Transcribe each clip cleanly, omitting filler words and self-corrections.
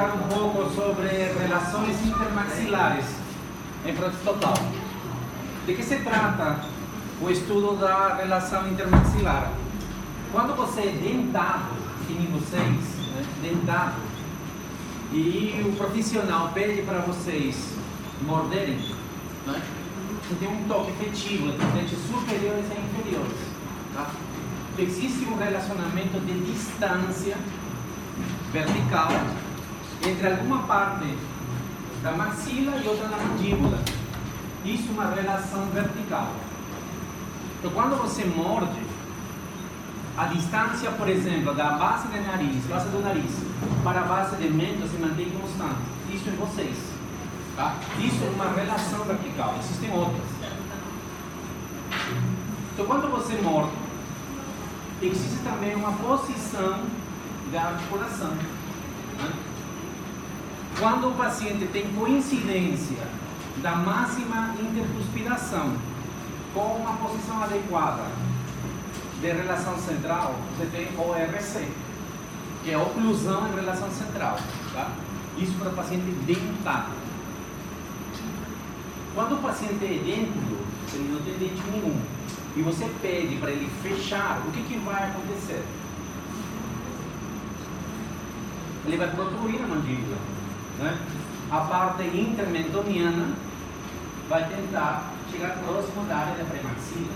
explicar um pouco sobre relações intermaxilares em prótese total. De que se trata o estudo da relação intermaxilar? Quando você é dentado, que nem vocês, né, dentado, e o profissional pede para vocês morderem, né, tem um toque efetivo entre os dentes superiores e inferiores. Tá? Existe um relacionamento de distância vertical entre alguma parte da maxila e outra da mandíbula. Isso é uma relação vertical. Então, quando você morde, a distância, por exemplo, da base do nariz para a base de mento se mantém constante. Isso em vocês. Tá? Isso é uma relação vertical. Existem outras. Então, quando você morde, existe também uma posição da articulação. Né? Quando o paciente tem coincidência da máxima intercuspiração com uma posição adequada de relação central, você tem ORC, que é oclusão em relação central. Tá? Isso para o paciente dentado. Quando o paciente é dentro, ele não tem dente nenhum, e você pede para ele fechar, o que vai acontecer? Ele vai protruir a mandíbula. Né? A parte intermentoniana vai tentar chegar próximo da área da premaxila.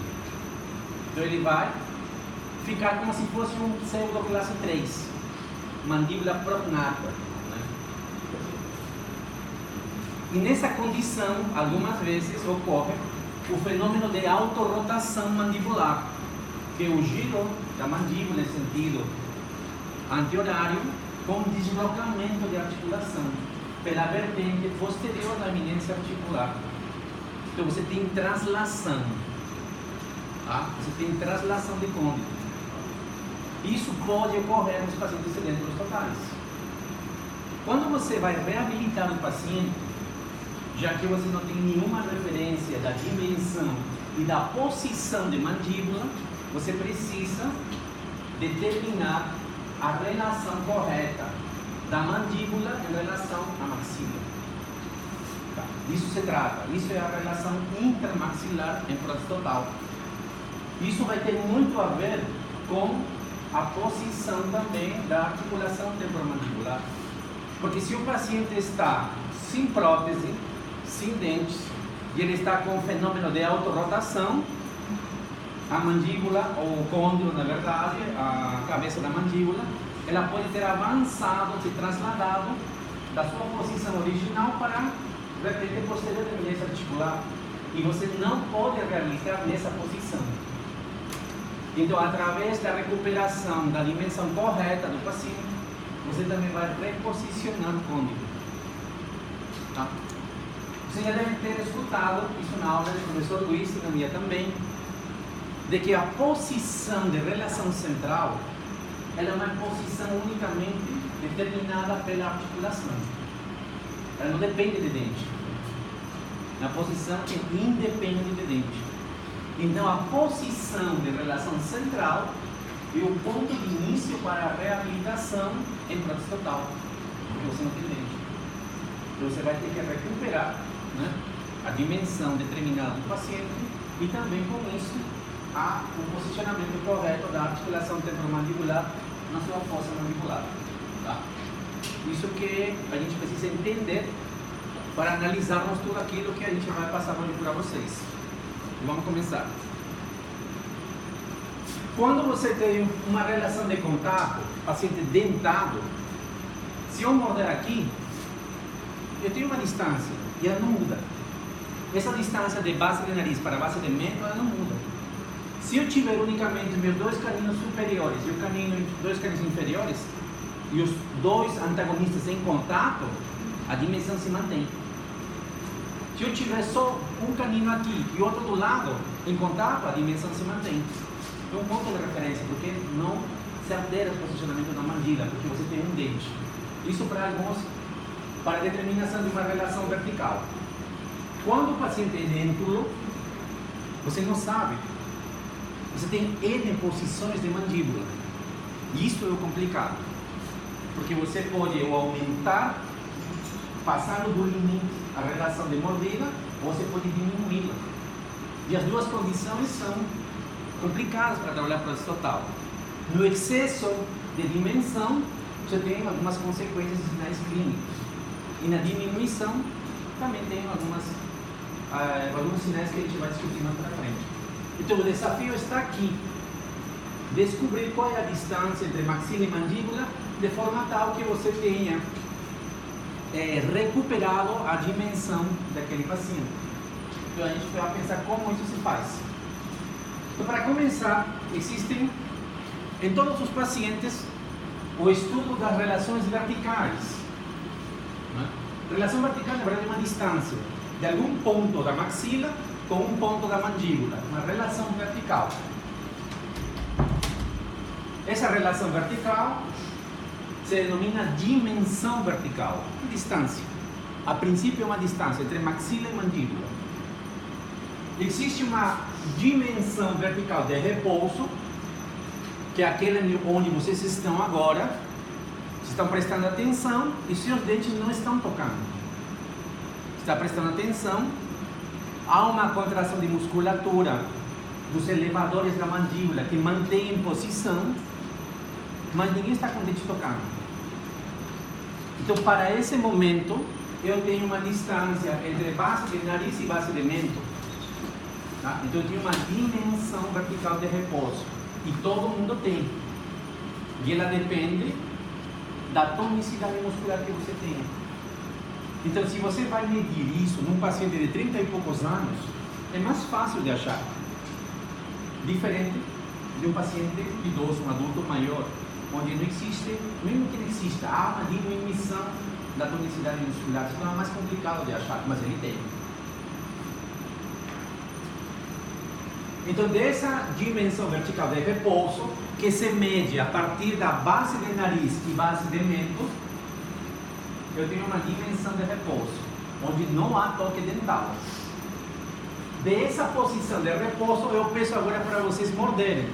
Então ele vai ficar como se fosse um pseudo classe 3, mandíbula prognata. Né? E nessa condição, algumas vezes ocorre o fenômeno de autorrotação mandibular, que é o giro da mandíbula em sentido anti-horário com deslocamento de articulação pela vertente posterior da eminência articular. Então você tem translação, tá? Você tem translação de côndilo. Isso pode ocorrer nos pacientes sedentos totais. Quando você vai reabilitar o paciente, já que você não tem nenhuma referência da dimensão e da posição de mandíbula, você precisa determinar a relação correta da mandíbula em relação à maxila. Tá. Isso se trata, isso é a relação intermaxilar em prótese total. Isso vai ter muito a ver com a posição também da articulação temporomandibular. Porque se o paciente está sem prótese, sem dentes, e ele está com o fenômeno de autorrotação, a mandíbula, ou o côndilo, na verdade, a cabeça da mandíbula, ela pode ter avançado, se trasladado da sua posição original para a vertente posterior da eminência articular. E você não pode realizar nessa posição. Então, através da recuperação da dimensão correta do paciente, você também vai reposicionar o côndilo. Tá? Você já deve ter escutado isso na aula do professor Luiz e na minha também, de que a posição de relação central ela é uma posição unicamente determinada pela articulação. Ela não depende de dente. É uma posição que independe de dente. Então, a posição de relação central é o ponto de início para a reabilitação em prótese total, porque você não tem dente. Então, você vai ter que recuperar, né, a dimensão determinada do paciente e também com isso o posicionamento correto da articulação temporomandibular na sua fossa mandibular. Tá? Isso que a gente precisa entender para analisarmos tudo aquilo que a gente vai passar para vocês. Vamos começar. Quando você tem uma relação de contato, paciente dentado, se eu morder aqui, eu tenho uma distância e ela não muda. Essa distância de base de nariz para base de mento, ela não muda. Se eu tiver unicamente meus dois caninos superiores e dois caninos inferiores, e os dois antagonistas em contato, a dimensão se mantém. Se eu tiver só um canino aqui e outro do lado em contato, a dimensão se mantém. É um ponto de referência, porque não se altera o posicionamento da mandíbula, porque você tem um dente. Isso para alguns, para a determinação de uma relação vertical. Quando o paciente é dentro, você não sabe. Você tem N posições de mandíbula. Isso é o complicado. porque você pode ou aumentar, passando do limite, a relação de mordida, ou você pode diminuí-la. E as duas condições são complicadas para trabalhar processo total. No excesso de dimensão, você tem algumas consequências de sinais clínicos. E na diminuição, também tem alguns sinais que a gente vai discutir mais para frente. Então, o desafio está aqui. Descobrir qual é a distância entre maxila e mandíbula, de forma tal que você tenha recuperado a dimensão daquele paciente. Então, a gente vai pensar como isso se faz. Então, para começar, existem em todos os pacientes o estudo das relações verticais. Relação vertical, na verdade, é uma distância de algum ponto da maxila com um ponto da mandíbula, uma relação vertical. Essa relação vertical se denomina dimensão vertical, distância. A princípio é uma distância entre maxila e mandíbula. Existe uma dimensão vertical de repouso, que é aquele onde vocês estão agora, estão prestando atenção e seus dentes não estão tocando. Está prestando atenção, há uma contração de musculatura dos elevadores da mandíbula que mantém em posição, mas ninguém está com o dente tocando. Então, para esse momento, eu tenho uma distância entre base de nariz e base de mento. Tá? Então, eu tenho uma dimensão vertical de repouso. E todo mundo tem. E ela depende da tonicidade muscular que você tem. Então, se você vai medir isso num paciente de 30 e poucos anos, é mais fácil de achar. Diferente de um paciente idoso, um adulto maior, onde não existe, mesmo que não exista, há uma diminuição da tonicidade muscular. Isso é mais complicado de achar, mas ele tem. Então, dessa dimensão vertical de repouso, que se mede a partir da base de nariz e base de mento, eu tenho uma dimensão de repouso, onde não há toque dental. Dessa posição de repouso, eu peço agora para vocês morderem.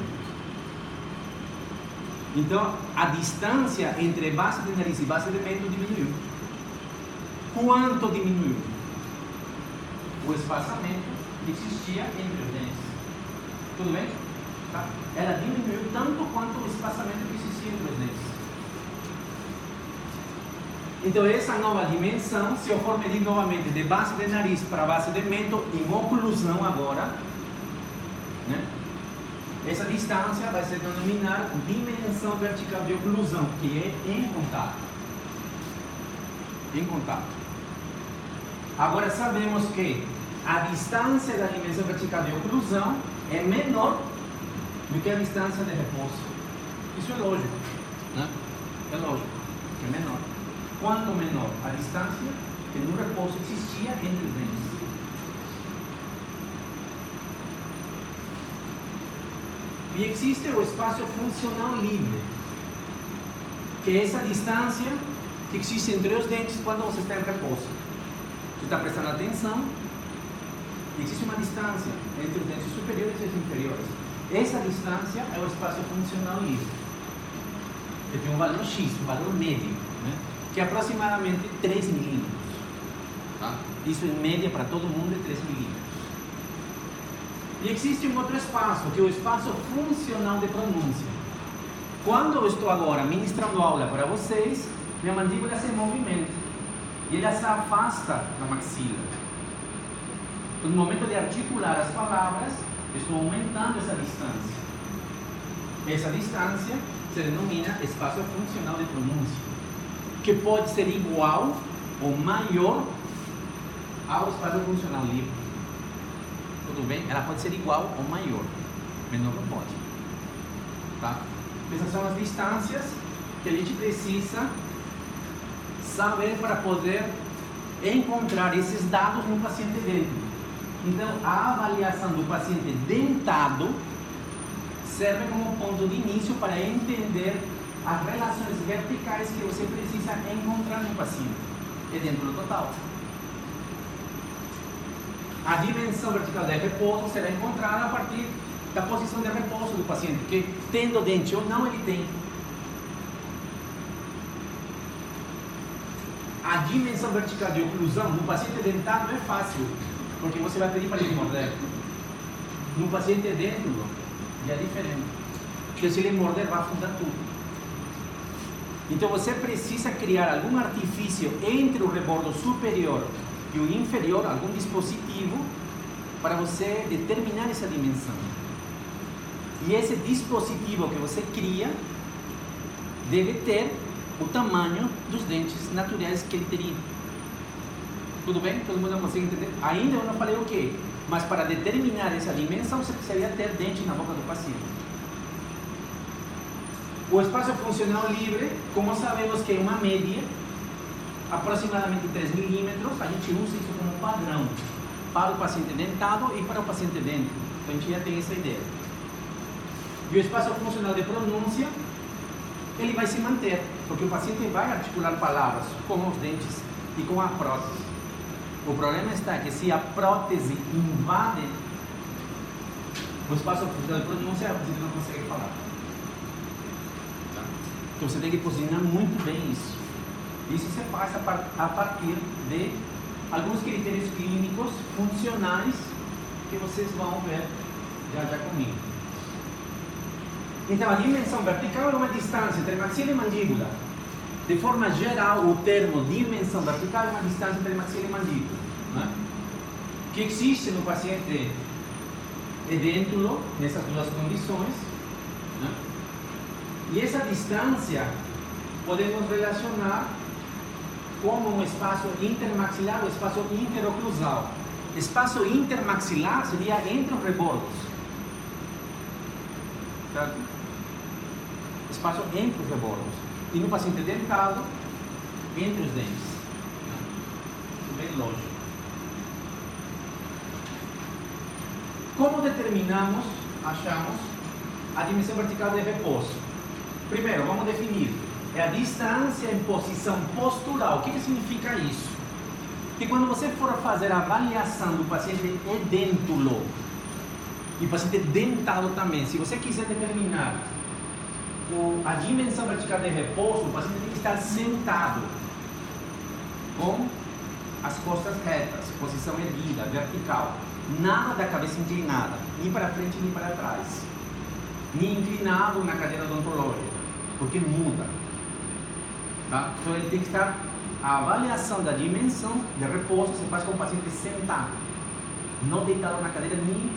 Então, a distância entre base de nariz e base de mento diminuiu. Quanto diminuiu? O espaçamento que existia entre os dentes. Tudo bem? Tá? Ela diminuiu tanto quanto o espaçamento que existia entre os dentes. Então, essa nova dimensão, se eu for medir novamente de base de nariz para base de mento, em oclusão agora, né? Essa distância vai se denominar dimensão vertical de oclusão, que é em contato. Em contato. Agora sabemos que a distância da dimensão vertical de oclusão é menor do que a distância de repouso. Isso é lógico, né? É lógico, é menor. Quanto menor a distância que no repouso existia entre os dentes. E existe o espaço funcional livre, que é essa distância que existe entre os dentes quando você está em repouso. Você está prestando atenção, existe uma distância entre os dentes superiores e os inferiores. Essa distância é o espaço funcional livre. Ele tem um valor X, um valor médio, né? Que é aproximadamente 3 milímetros. Tá? Isso em média para todo mundo é 3 milímetros. E existe um outro espaço, que é o espaço funcional de pronúncia. Quando eu estou agora ministrando aula para vocês, minha mandíbula se movimenta e ela se afasta da maxila. No momento de articular as palavras, estou aumentando essa distância. Essa distância se denomina espaço funcional de pronúncia, que pode ser igual ou maior ao espaço funcional livre. Tudo bem? Ela pode ser igual ou maior, menor não pode. Tá? Essas são as distâncias que a gente precisa saber para poder encontrar esses dados no paciente dentro. Então, a avaliação do paciente dentado serve como ponto de início para entender as relações verticais que você precisa encontrar no paciente e dentro do total. A dimensão vertical de repouso será encontrada a partir da posição de repouso do paciente, que tendo dente ou não, ele tem. A dimensão vertical de oclusão no paciente dentado é fácil, porque você vai pedir para ele morder. No paciente dentro já é diferente, porque se ele morder vai afundar tudo. Então você precisa criar algum artifício entre o rebordo superior e o inferior, algum dispositivo, para você determinar essa dimensão. E esse dispositivo que você cria deve ter o tamanho dos dentes naturais que ele teria. Tudo bem? Todo mundo consegue entender? Ainda eu não falei o quê? Mas para determinar essa dimensão, você precisaria ter dente na boca do paciente. O espaço funcional livre, como sabemos que é uma média, aproximadamente 3 milímetros, a gente usa isso como padrão para o paciente dentado e para o paciente dentro. Então a gente já tem essa ideia. E o espaço funcional de pronúncia, ele vai se manter, porque o paciente vai articular palavras com os dentes e com a prótese. O problema está que se a prótese invade o espaço funcional de pronúncia, a paciente não consegue falar. Então você tem que posicionar muito bem isso. Isso se faz a partir de alguns critérios clínicos funcionais que vocês vão ver já comigo. Então a dimensão vertical é uma distância entre maxila e mandíbula. De forma geral, o termo dimensão vertical é uma distância entre maxila e mandíbula, né? Que existe no paciente edêntulo, nessas duas condições, né? E essa distância podemos relacionar como um espaço intermaxilar ou espaço interoclusal. Espaço intermaxilar seria entre os rebordos, certo? Espaço entre os rebordos. E no paciente dentado, entre os dentes. Isso é bem lógico. Como determinamos, achamos, a dimensão vertical de repouso? Primeiro, vamos definir. É a distância em posição postural. O que significa isso? Que quando você for fazer a avaliação do paciente edêntulo e paciente dentado também, se você quiser determinar a dimensão vertical de repouso, o paciente tem que estar sentado com as costas retas, posição erguida, vertical. Nada da cabeça inclinada, nem para frente nem para trás. Nem inclinado na cadeira odontológica, porque muda. Tá? Então ele tem que estar, a avaliação da dimensão de repouso se faz com o paciente sentado, não deitado na cadeira nem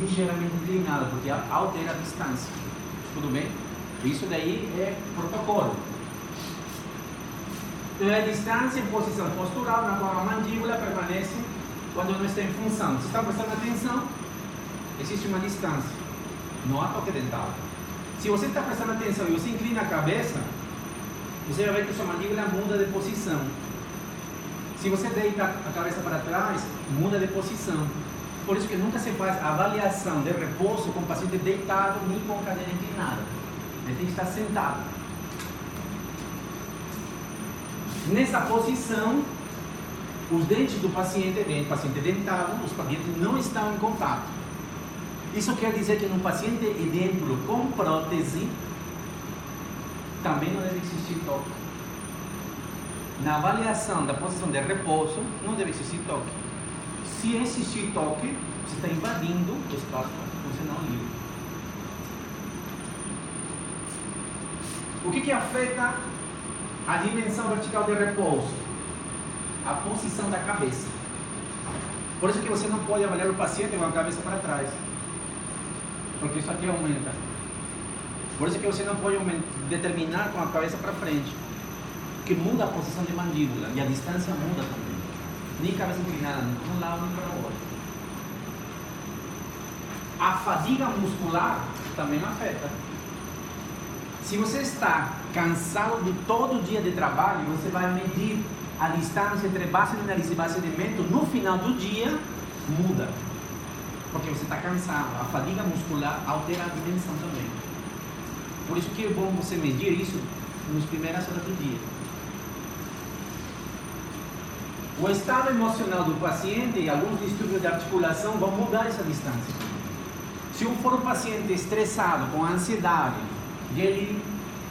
ligeiramente inclinado, porque altera a distância. Tudo bem? Isso daí é protocolo. Então é a distância em posição postural na qual a mandíbula permanece quando não está em função. Se está prestando atenção, existe uma distância, não há toque dental. Se você está prestando atenção e você inclina a cabeça, você vai ver que sua mandíbula muda de posição. Se você deita a cabeça para trás, muda de posição. Por isso que nunca se faz avaliação de repouso com o paciente deitado nem com cadeira inclinada. Ele tem que estar sentado. Nessa posição, os dentes do paciente dentado, os dentes não estão em contato. Isso quer dizer que no paciente edêntulo com prótese, também não deve existir toque. Na avaliação da posição de repouso, não deve existir toque. Se existir toque, você está invadindo o espaço funcional livre. O que afeta a dimensão vertical de repouso? A posição da cabeça. Por isso que você não pode avaliar o paciente com a cabeça para trás, porque isso aqui aumenta. Por isso que você não pode determinar com a cabeça para frente, porque muda a posição de mandíbula e a distância muda também. Nem cabeça inclinada, nem para um lado nem para o outro. A fadiga muscular também afeta. Se você está cansado de todo dia de trabalho, você vai medir a distância entre base de nariz e base de mento, no final do dia, muda. Porque você está cansado. A fadiga muscular altera a dimensão também. Por isso que é bom você medir isso nas primeiras horas do dia. O estado emocional do paciente e alguns distúrbios de articulação vão mudar essa distância. Se for um paciente estressado, com ansiedade, e ele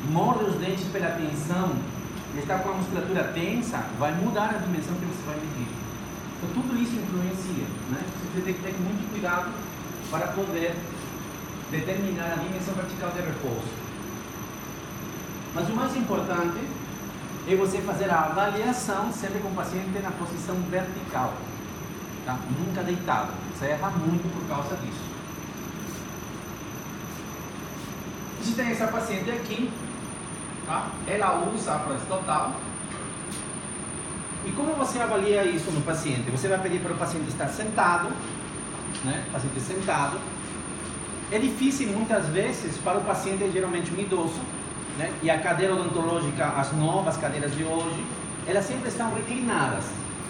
morde os dentes pela tensão, e está com a musculatura tensa, vai mudar a dimensão que você vai medir. Então tudo isso influencia, né? Você tem que ter muito cuidado para poder determinar a dimensão vertical de repouso. Mas o mais importante é você fazer a avaliação sempre com o paciente na posição vertical, tá? Nunca deitado. Você erra muito por causa disso. A gente tem essa paciente aqui, tá? Ela usa a prótese total. E como você avalia isso no paciente? Você vai pedir para o paciente estar sentado, né? Paciente sentado. É difícil muitas vezes para o paciente, geralmente um idoso, né? E a cadeira odontológica, as novas cadeiras de hoje, elas sempre estão reclinadas.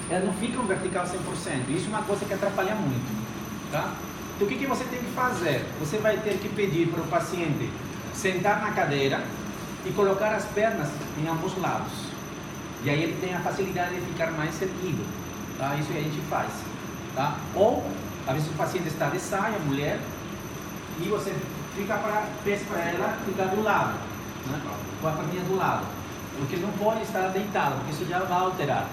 Elas não ficam vertical 100%. Isso é uma coisa que atrapalha muito, tá? Então o que você tem que fazer? Você vai ter que pedir para o paciente sentar na cadeira e colocar as pernas em ambos lados. E aí ele tem a facilidade de ficar mais erguido, tá? Isso que a gente faz, tá? Ou, às vezes o paciente está de saia, mulher, e você peça para ela ficar do lado, né? Com a perninha do lado, porque não pode estar deitado, porque isso já vai alterar.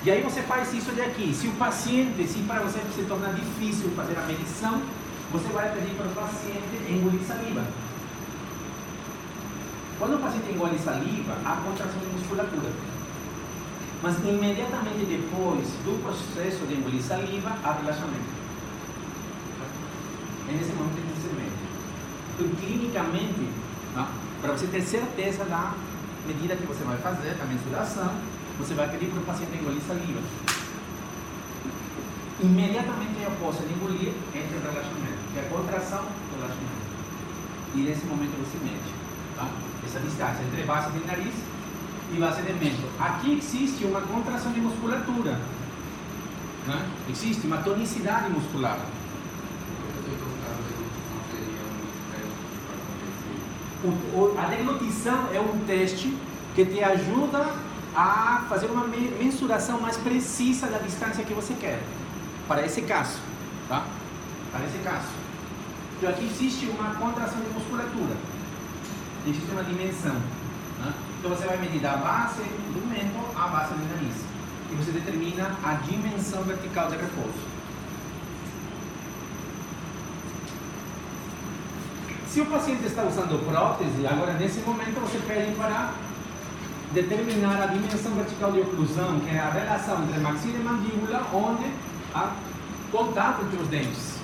E aí você faz isso daqui. Se o paciente, se para você se torna difícil fazer a medição, você vai pedir para o paciente engolir saliva. Quando o paciente engole saliva, há contração de musculatura. Mas imediatamente depois do processo de engolir saliva, há relaxamento. É nesse momento que você mede. Então, clinicamente, tá? Para você ter certeza da medida que você vai fazer, da mensuração, você vai pedir para o paciente engolir saliva. Imediatamente após ele engolir, entra o relaxamento, que é a contração do relaxamento. E nesse momento você mede, tá? Essa distância entre base de nariz e base de mento. Aqui existe uma contração de musculatura, né? Existe uma tonicidade muscular. A deglutição é um teste que te ajuda a fazer uma mensuração mais precisa da distância que você quer, para esse caso, tá? Para esse caso. Então aqui existe uma contração de musculatura, existe uma dimensão, né? Então você vai medir da base do mento à base do nariz e você determina a dimensão vertical de repouso. Se o paciente está usando prótese, agora nesse momento você pede para determinar a dimensão vertical de oclusão, que é a relação entre maxila e mandíbula, onde há contato entre os dentes.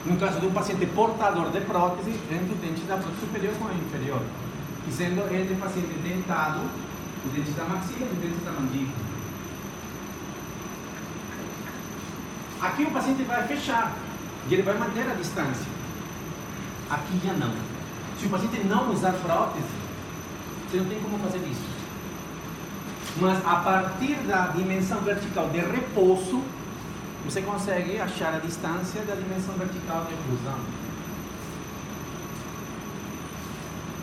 No caso de um paciente portador de prótese, entre os dentes da prótese superior com a inferior. E sendo ele paciente dentado, os dentes da maxila e os dentes da mandíbula. Aqui o paciente vai fechar e ele vai manter a distância. Aqui já não. Se o paciente não usar prótese, você não tem como fazer isso. Mas a partir da dimensão vertical de repouso, você consegue achar a distância da dimensão vertical de oclusão.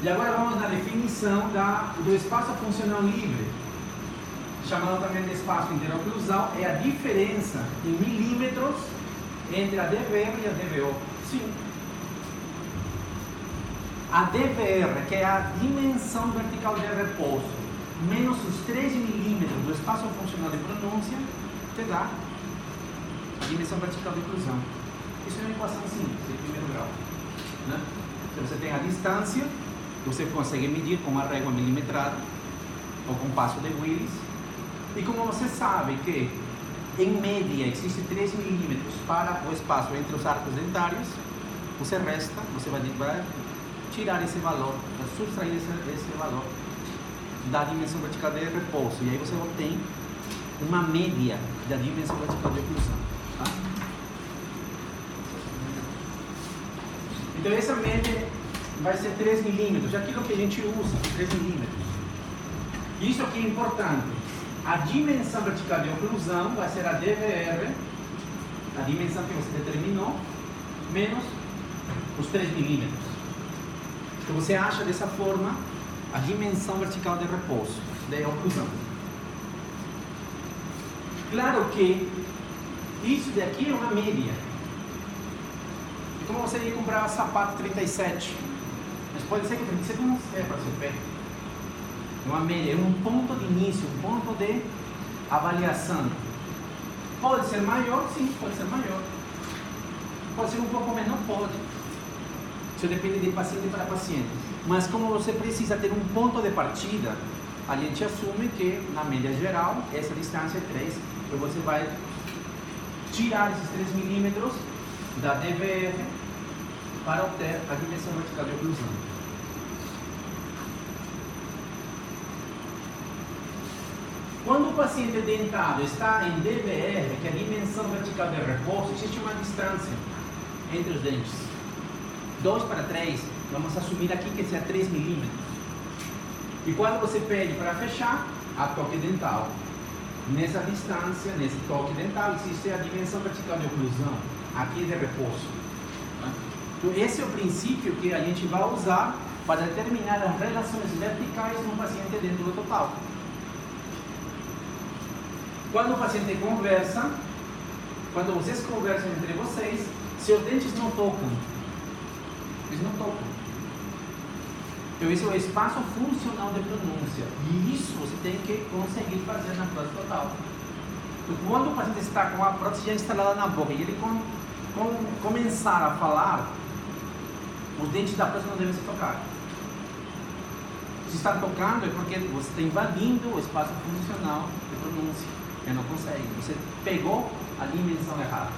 E agora vamos na definição do espaço funcional livre, chamado também de espaço interoclusal, é a diferença em milímetros entre a DVR e a DVO. Sim. A DVR, que é a dimensão vertical de repouso, menos os 13 milímetros do espaço funcional de pronúncia, te dá a dimensão vertical de oclusão. Isso é uma equação simples, de primeiro grau, né? Então você tem a distância, você consegue medir com uma régua milimetrada, ou com passo de Willis, e como você sabe que, em média, existe 13 milímetros para o espaço entre os arcos dentários, você vai tirar esse valor, subtrair esse valor da dimensão vertical de repouso, e aí você obtém uma média da dimensão vertical de oclusão, tá? Então essa média vai ser 3 milímetros, aquilo que a gente usa, 3 milímetros. Isso aqui é importante. A dimensão vertical de oclusão vai ser a DVR, a dimensão que você determinou, menos os 3 milímetros. Então você acha dessa forma a dimensão vertical de repouso, de oclusão. Claro que isso daqui é uma média. É como você ia comprar sapato 37. Mas pode ser que 37 não serve para seu pé. uma média, é um ponto de início, um ponto de avaliação. Pode ser maior? Sim, pode ser maior. Pode ser um pouco menor? Pode. Isso depende de paciente para paciente. Mas como você precisa ter um ponto de partida, a gente assume que, na média geral, essa distância é 3, e você vai tirar esses 3 milímetros da DVR para obter a dimensão vertical de oclusão. Quando o paciente dentado está em DVR, que é a dimensão vertical de repouso, existe uma distância entre os dentes. 2 para 3, vamos assumir aqui que seja 3 milímetros. E quando você pede para fechar, a toque dental. Nessa distância, nesse toque dental, existe a dimensão vertical de oclusão, aqui de repouso. Então, esse é o princípio que a gente vai usar para determinar as relações verticais no paciente dentro do total. Quando o paciente conversa, quando vocês conversam entre vocês, seus dentes não tocam. Eles não tocam. Então, esse é o espaço funcional de pronúncia. E isso você tem que conseguir fazer na prótese total. Então, quando o paciente está com a prótese já instalada na boca e ele começar a falar, os dentes da prótese não devem se tocar. Se está tocando é porque você está invadindo o espaço funcional de pronúncia. Você não consegue. Você pegou a dimensão errada.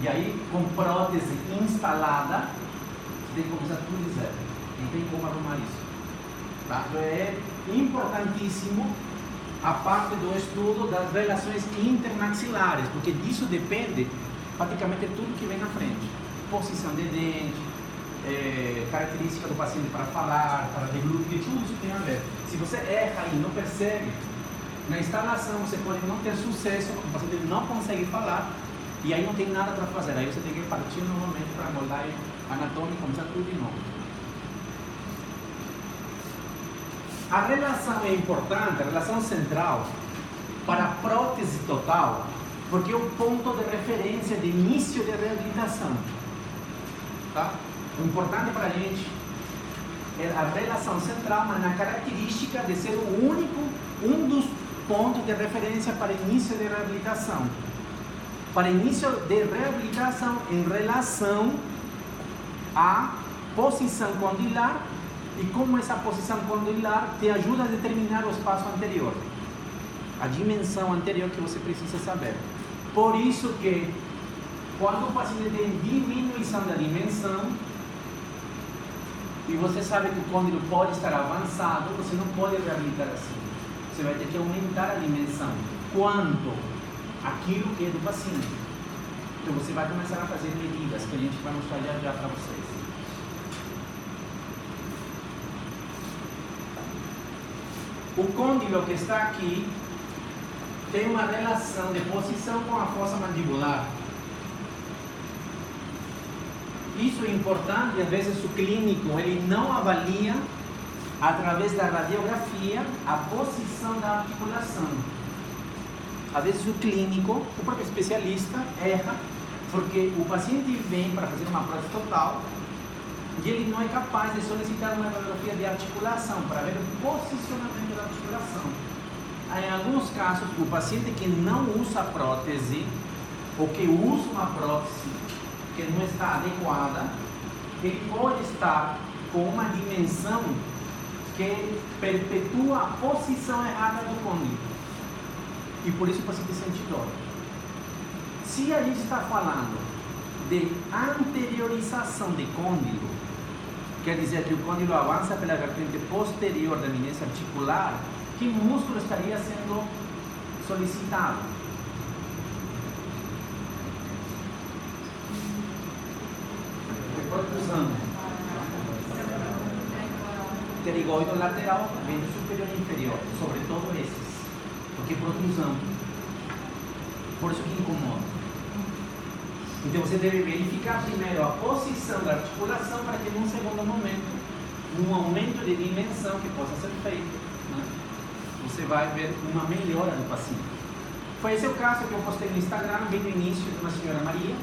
E aí, com prótese instalada, você tem que começar tudo de zero. Não tem como arrumar isso. Tá? Então é importantíssimo a parte do estudo das relações intermaxilares, porque disso depende praticamente tudo que vem na frente. Posição de dente, característica do paciente para falar, para deglutir, tudo isso tem a ver. Se você erra e não percebe, na instalação você pode não ter sucesso, o paciente não consegue falar, e aí não tem nada para fazer. Aí você tem que partir novamente para a moldagem anatômica, começar tudo de novo. A relação é importante, a relação central para a prótese total, porque é o ponto de referência de início de reabilitação. Tá? O importante para a gente é a relação central, mas na característica de ser o único, um dos pontos de referência para início de reabilitação. Para início de reabilitação em relação à posição condilar e como essa posição condilar te ajuda a determinar o espaço anterior, a dimensão anterior que você precisa saber. Por isso que quando o paciente tem diminuição da dimensão e você sabe que o côndilo pode estar avançado, você não pode reabilitar assim. Você vai ter que aumentar a dimensão quanto aquilo que é do paciente. Então você vai começar a fazer medidas que a gente vai mostrar já para vocês. O côndilo que está aqui tem uma relação de posição com a fossa mandibular. Isso é importante, às vezes o clínico ele não avalia através da radiografia a posição da articulação. Às vezes o clínico, o próprio especialista, erra porque o paciente vem para fazer uma prótese total e ele não é capaz de solicitar uma radiografia de articulação para ver o posicionamento da articulação. Em alguns casos, o paciente que não usa prótese ou que usa uma prótese que não está adequada, ele pode estar com uma dimensão que perpetua a posição errada do côndilo. E por isso o paciente sente dor. Se a gente está falando de anteriorização de côndilo, quer dizer que o côndilo avança pela vertente posterior da eminência articular, que músculo estaria sendo solicitado? Protrusão. Pterigoide lateral, vendo superior e inferior, sobretudo esses, porque protrusão. Por isso que incomoda. Então você deve verificar primeiro a posição da articulação para que num segundo momento, num aumento de dimensão que possa ser feito, né, você vai ver uma melhora do paciente. Foi esse o caso que eu postei no Instagram, bem no início, de uma senhora Maria,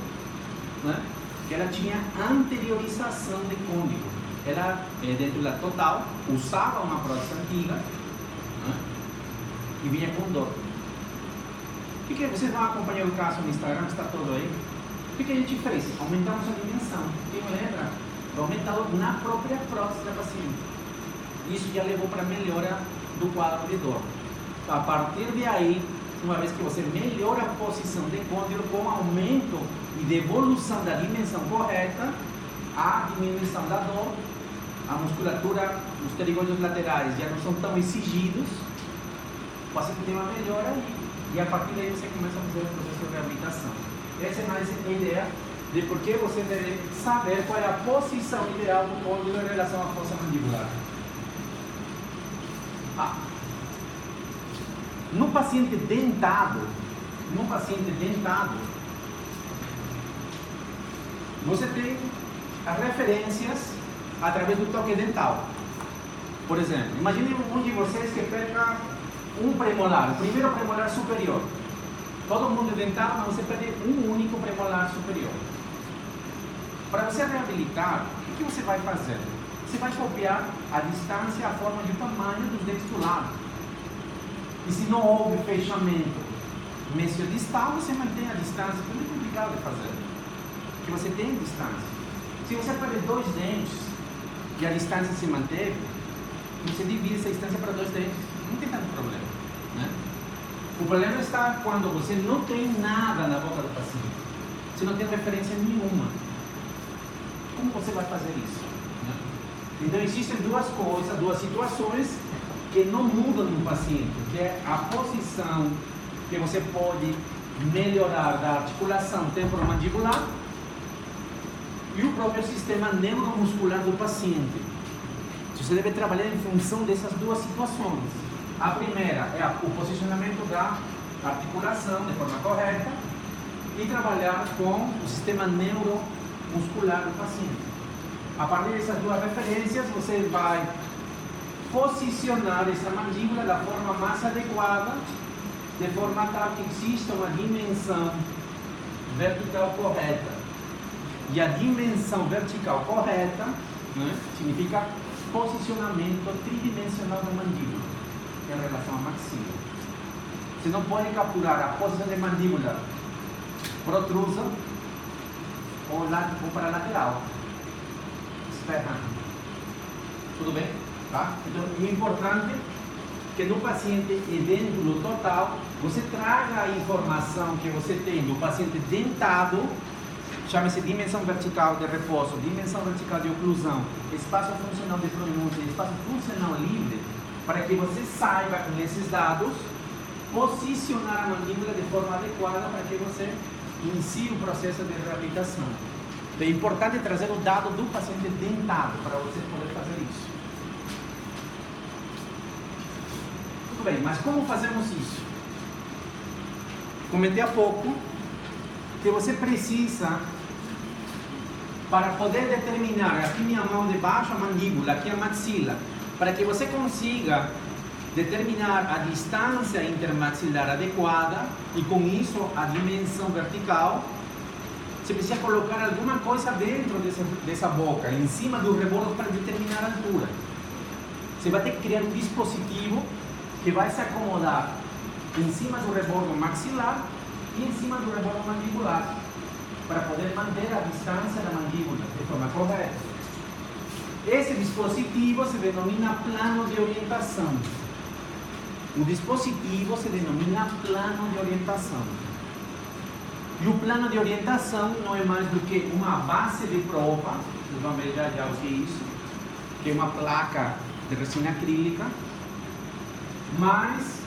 né, que ela tinha anteriorização de côndilo. ela, dentro da Total, usava uma prótese antiga, né? E vinha com dor. O que vocês vão acompanhar o caso no Instagram, está todo aí. O que a gente fez? Aumentamos a dimensão. Quem lembra? Aumentado na própria prótese da paciente. Isso já levou para a melhora do quadro de dor. A partir de aí, uma vez que você melhora a posição de côndilo com aumento e devolução da dimensão correta, a diminuição da dor, a musculatura, os pterigônios laterais já não são tão exigidos, o paciente tem uma melhora e a partir daí você começa a fazer o processo de reabilitação. Essa é mais a ideia de por que você deve saber qual é a posição ideal do côndilo em relação à fossa mandibular. No paciente dentado, você tem as referências através do toque dental. Por exemplo, imagine um de vocês que pega um premolar, o primeiro premolar superior. Todo mundo dentado, mas você perde um único premolar superior. Para você reabilitar, o que você vai fazer? Você vai copiar a distância, a forma e o tamanho dos dentes do lado. E se não houve fechamento mesiodistal, você mantém a distância, que é muito complicado de fazer. Porque você tem distância. Se você perde 2 dentes e a distância se manteve, você divide essa distância para 2 dentes. Não tem tanto problema, né? O problema está quando você não tem nada na boca do paciente. Você não tem referência nenhuma. Como você vai fazer isso? Né? Então existem duas coisas, duas situações que não mudam no paciente, que é a posição que você pode melhorar da articulação temporomandibular e o próprio sistema neuromuscular do paciente. Você deve trabalhar em função dessas duas situações. A primeira é o posicionamento da articulação de forma correta e trabalhar com o sistema neuromuscular do paciente. A partir dessas duas referências, você vai posicionar essa mandíbula da forma mais adequada, de forma tal que exista uma dimensão vertical correta. E a dimensão vertical correta, né, significa posicionamento tridimensional da mandíbula em relação à maxila. Você não pode capturar a posição da mandíbula protrusa ou para a lateral. Está errado. Tudo bem? Tá? Então, é importante que no paciente edêntulo total, você traga a informação que você tem do paciente dentado, chama-se dimensão vertical de repouso, dimensão vertical de oclusão, espaço funcional de pronúncia, espaço funcional livre, para que você saiba com esses dados posicionar a mandíbula de forma adequada para que você inicie o processo de reabilitação. Então, é importante trazer o dado do paciente dentado para você poder fazer isso. Muito bem, mas como fazemos isso? Comentei há pouco que você precisa, para poder determinar, aqui minha mão de baixo a mandíbula, aqui a maxila, para que você consiga determinar a distância intermaxilar adequada e com isso a dimensão vertical, você precisa colocar alguma coisa dentro dessa boca, em cima do rebordo para determinar a altura. Você vai ter que criar um dispositivo que vai se acomodar em cima do rebordo maxilar e em cima do rebordo mandibular, para poder manter a distância da mandíbula de forma correta. Esse dispositivo se denomina plano de orientação. O dispositivo se denomina plano de orientação. E o plano de orientação não é mais do que uma base de prova, vocês vão ver já o que é isso, que é uma placa de resina acrílica, mais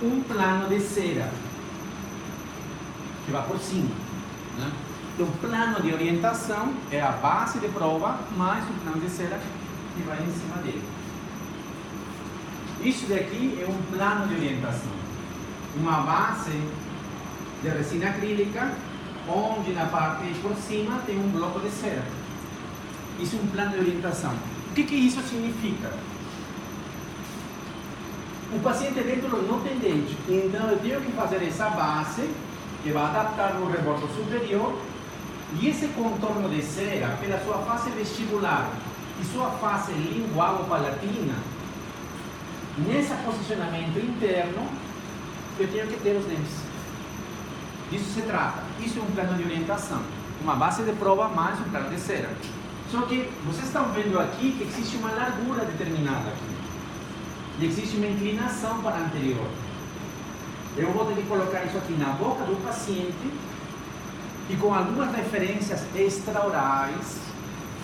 um plano de cera, que vai por cima, né? Então, o plano de orientação é a base de prova, mais o plano de cera que vai em cima dele. Isso daqui é um plano de orientação. Uma base de resina acrílica, onde na parte por cima tem um bloco de cera. Isso é um plano de orientação. O que isso significa? O paciente dentro não tem dente, então eu tenho que fazer essa base, que vai adaptar no rebordo superior, e esse contorno de cera, pela sua face vestibular e sua face lingual ou palatina, nesse posicionamento interno, eu tenho que ter os dentes. Disso se trata. Isso é um plano de orientação. Uma base de prova mais um plano de cera. Só que vocês estão vendo aqui que existe uma largura determinada aqui. E existe uma inclinação para a anterior. Eu vou ter que colocar isso aqui na boca do paciente e com algumas referências extraorais,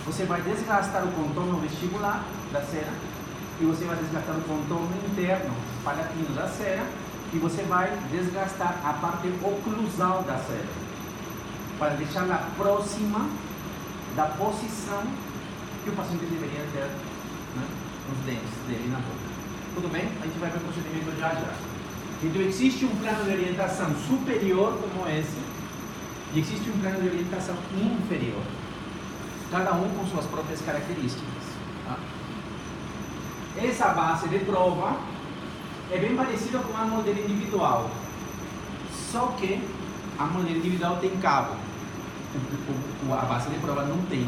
você vai desgastar o contorno vestibular da cera e você vai desgastar o contorno interno palatino da cera e você vai desgastar a parte oclusal da cera para deixá-la próxima da posição que o paciente deveria ter, né, nos dentes dele na boca. Tudo bem? A gente vai ver o procedimento já já. Então existe um plano de orientação superior como esse e existe um plano de orientação inferior, cada um com suas próprias características. Tá? Essa base de prova é bem parecida com a moldeira individual, só que a moldeira individual tem cabo, a base de prova não tem.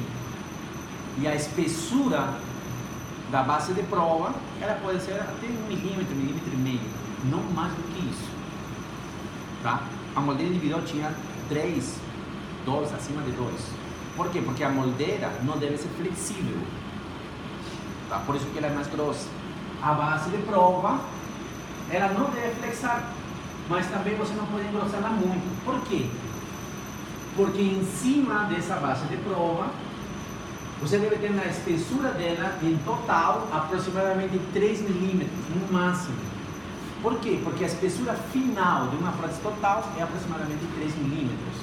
E a espessura da base de prova, ela pode ser até 1 milímetro, 1,5 milímetros, não mais do que isso. Tá? A moldeira individual tinha 3, 2, acima de 2. Por quê? Porque a moldeira não deve ser flexível. Tá? Por isso que ela é mais grossa. A base de prova, ela não deve flexar, mas também você não pode engrossá-la muito. Por quê? Porque em cima dessa base de prova, você deve ter na espessura dela, em total, aproximadamente 3 milímetros, no máximo. Por quê? Porque a espessura final de uma prótese total é aproximadamente 3 milímetros.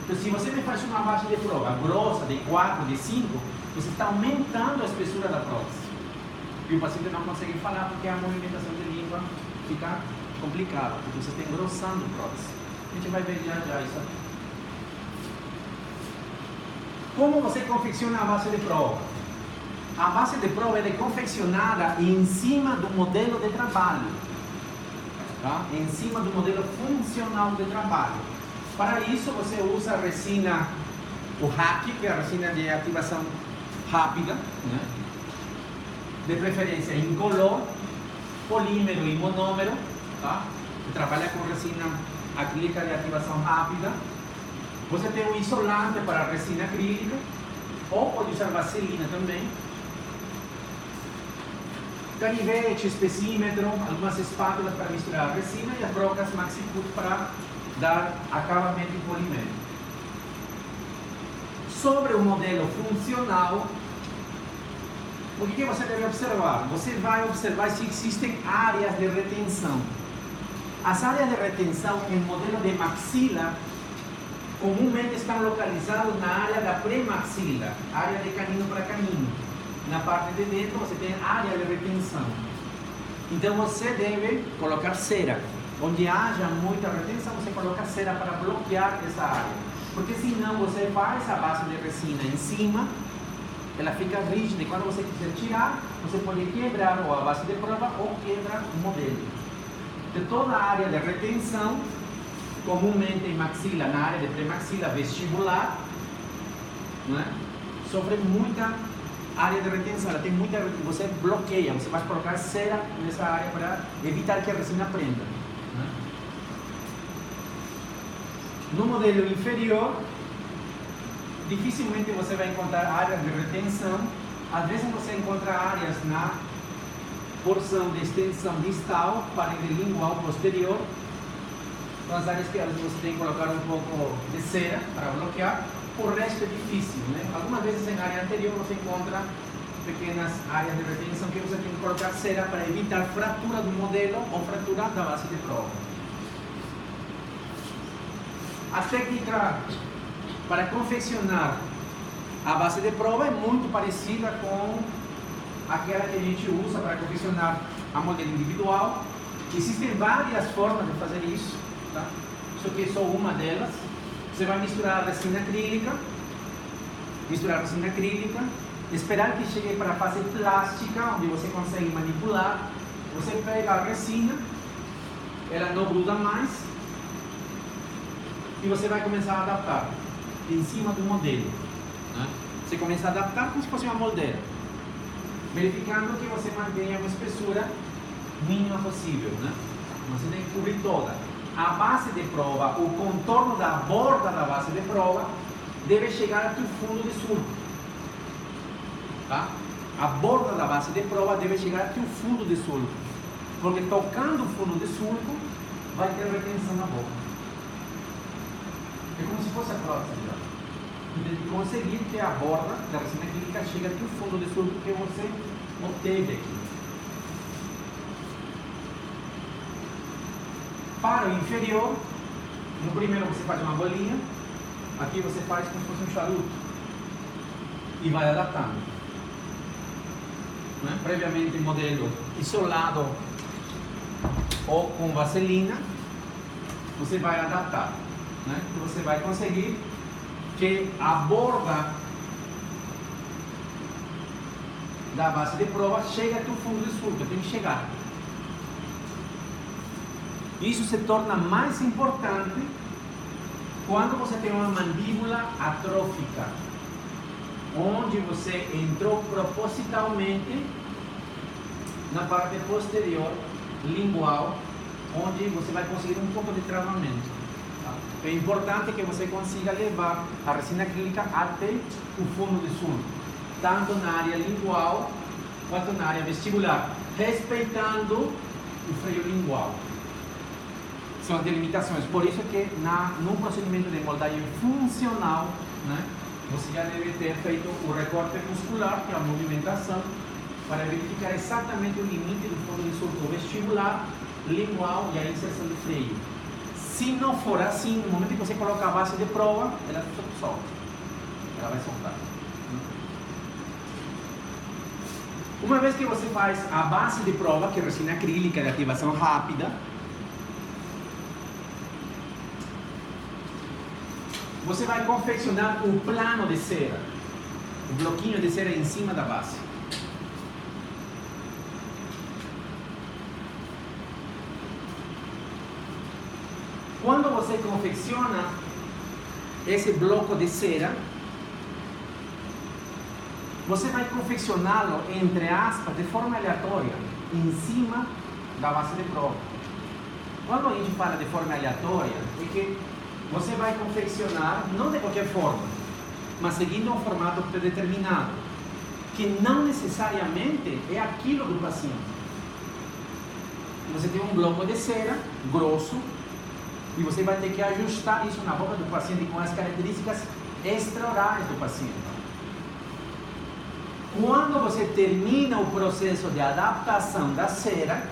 Então, se você me faz uma base de prova grossa, de 4, de 5, você está aumentando a espessura da prótese. E o paciente não consegue falar porque a movimentação de língua fica complicada, porque você está engrossando a prótese. A gente vai ver já isso aqui. Como você confecciona a base de prova? A base de prova é confeccionada em cima do modelo de trabalho, tá? Em cima do modelo funcional de trabalho. Para isso você usa a resina, o RAC, que é a resina de ativação rápida, né? De preferência incolor, polímero e monômero, tá? Você trabalha com resina acrílica de ativação rápida. Você tem um isolante para a resina acrílica, ou pode usar vaselina também. Canivete, espessímetro, algumas espátulas para misturar a resina e as brocas Maxi-Cut para dar acabamento e polimento. Sobre o modelo funcional, o que você deve observar? Você vai observar se existem áreas de retenção. As áreas de retenção em modelo de maxila comumente estão localizadas na área da pré-maxila, área de canino para canino. Na parte de dentro você tem área de retenção. Então você deve colocar cera. Onde haja muita retenção, você coloca cera para bloquear essa área. Porque senão você faz a base de resina em cima, ela fica rígida e quando você quiser tirar, você pode quebrar ou a base de prova ou quebra o modelo. Então toda a área de retenção, comumente em maxila, na área de pré-maxila vestibular, né, sofre muita área de retenção, ela tem muita, você bloqueia, você vai colocar cera nessa área para evitar que a resina prenda. Né? No modelo inferior, dificilmente você vai encontrar áreas de retenção, às vezes você encontra áreas na porção de extensão distal, parede lingual posterior, são as áreas que às vezes você tem que colocar um pouco de cera para bloquear, o resto é difícil, né? Algumas vezes em área anterior você encontra pequenas áreas de retenção que você tem que colocar cera para evitar fratura do modelo ou fratura da base de prova. A técnica para confeccionar a base de prova é muito parecida com aquela que a gente usa para confeccionar a modelo individual. Existem várias formas de fazer isso, tá? Isso aqui é só uma delas. Você vai misturar a resina acrílica, esperar que chegue para a fase plástica, onde você consegue manipular. Você pega a resina, ela não gruda mais, e você vai começar a adaptar em cima do modelo. Né? Você começa a adaptar como se fosse uma moldeira. verificando que você mantenha uma espessura mínima possível, né? Você tem que cobrir toda. A base de prova, o contorno da borda da base de prova, deve chegar até o fundo de sulco. Tá? A borda da base de prova deve chegar até o fundo de sulco. Porque tocando o fundo de sulco, vai ter retenção na boca. É como se fosse a prótese já. Você tem que conseguir que a borda da resina acrílica chegue até o fundo de sulco que você obteve aqui. Para o inferior, no primeiro você faz uma bolinha, aqui você faz como se fosse um charuto e vai adaptando. Né? Previamente modelo isolado ou com vaselina, você vai adaptar. Né? Você vai conseguir que a borda da base de prova chegue até o fundo do sulco, tem que chegar. Isso se torna mais importante quando você tem uma mandíbula atrófica, onde você entrou propositalmente na parte posterior lingual, onde você vai conseguir um pouco de travamento. É importante que você consiga levar a resina acrílica até o fundo do sulco, tanto na área lingual quanto na área vestibular, respeitando o freio lingual. São as delimitações. Por isso que num procedimento de moldagem funcional, né, você já deve ter feito o recorte muscular, que é a movimentação, para verificar exatamente o limite do fundo do sulco vestibular, lingual e a inserção de freio. Se não for assim, no momento que você coloca a base de prova, ela solta. Ela vai soltar. Uma vez que você faz a base de prova, que é resina acrílica de ativação rápida, você vai confeccionar o plano de cera, o bloquinho de cera em cima da base. Quando você confecciona esse bloco de cera, você vai confeccioná-lo, entre aspas, de forma aleatória, em cima da base de prova. Quando a gente fala de forma aleatória, é que você vai confeccionar, não de qualquer forma, mas seguindo um formato predeterminado, que não necessariamente é aquilo do paciente. Você tem um bloco de cera grosso e você vai ter que ajustar isso na boca do paciente com as características extraorais do paciente. Quando você termina o processo de adaptação da cera,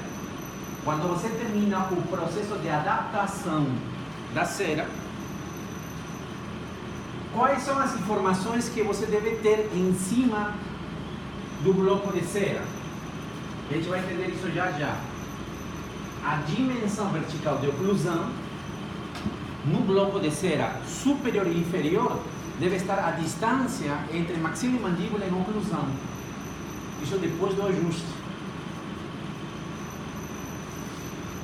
quais são as informações que você deve ter em cima do bloco de cera? A gente vai entender isso já já. A dimensão vertical de oclusão no bloco de cera superior e inferior deve estar a distância entre maxila e mandíbula em oclusão. Isso depois do ajuste.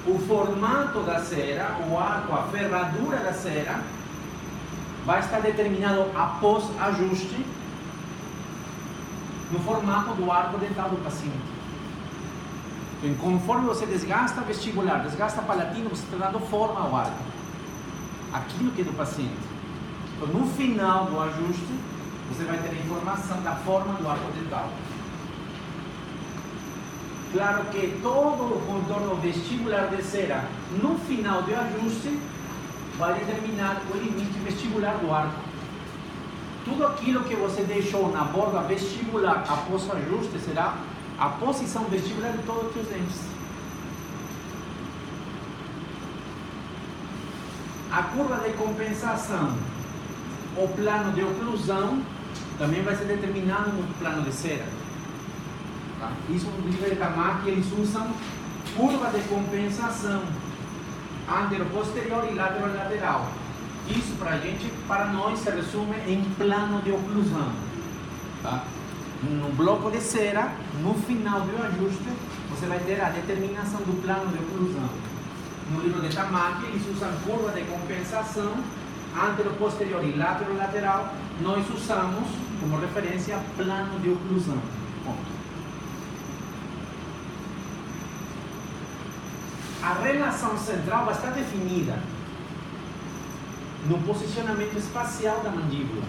O formato da cera, o arco, a ferradura da cera, vai estar determinado após ajuste no formato do arco dental do paciente. Então, conforme você desgasta vestibular, desgasta palatino, você está dando forma ao arco, aquilo que é do paciente. Então, no final do ajuste, você vai ter a informação da forma do arco dental. Claro que todo o contorno vestibular de cera, no final do ajuste, vai determinar o limite vestibular do arco. Tudo aquilo que você deixou na borda vestibular após o ajuste será a posição vestibular de todos os dentes. A curva de compensação, o plano de oclusão, também vai ser determinado no plano de cera. Tá? Isso no livro de Tamaki, eles usam curva de compensação antero-posterior e lateral-lateral. Isso para nós se resume em plano de oclusão. Tá? No bloco de cera, no final do ajuste, você vai ter a determinação do plano de oclusão. No livro de Tamaki, eles usam curva de compensação antero-posterior e lateral. Nós usamos como referência plano de oclusão. Ponto. a relação central vai estar definida no posicionamento espacial da mandíbula.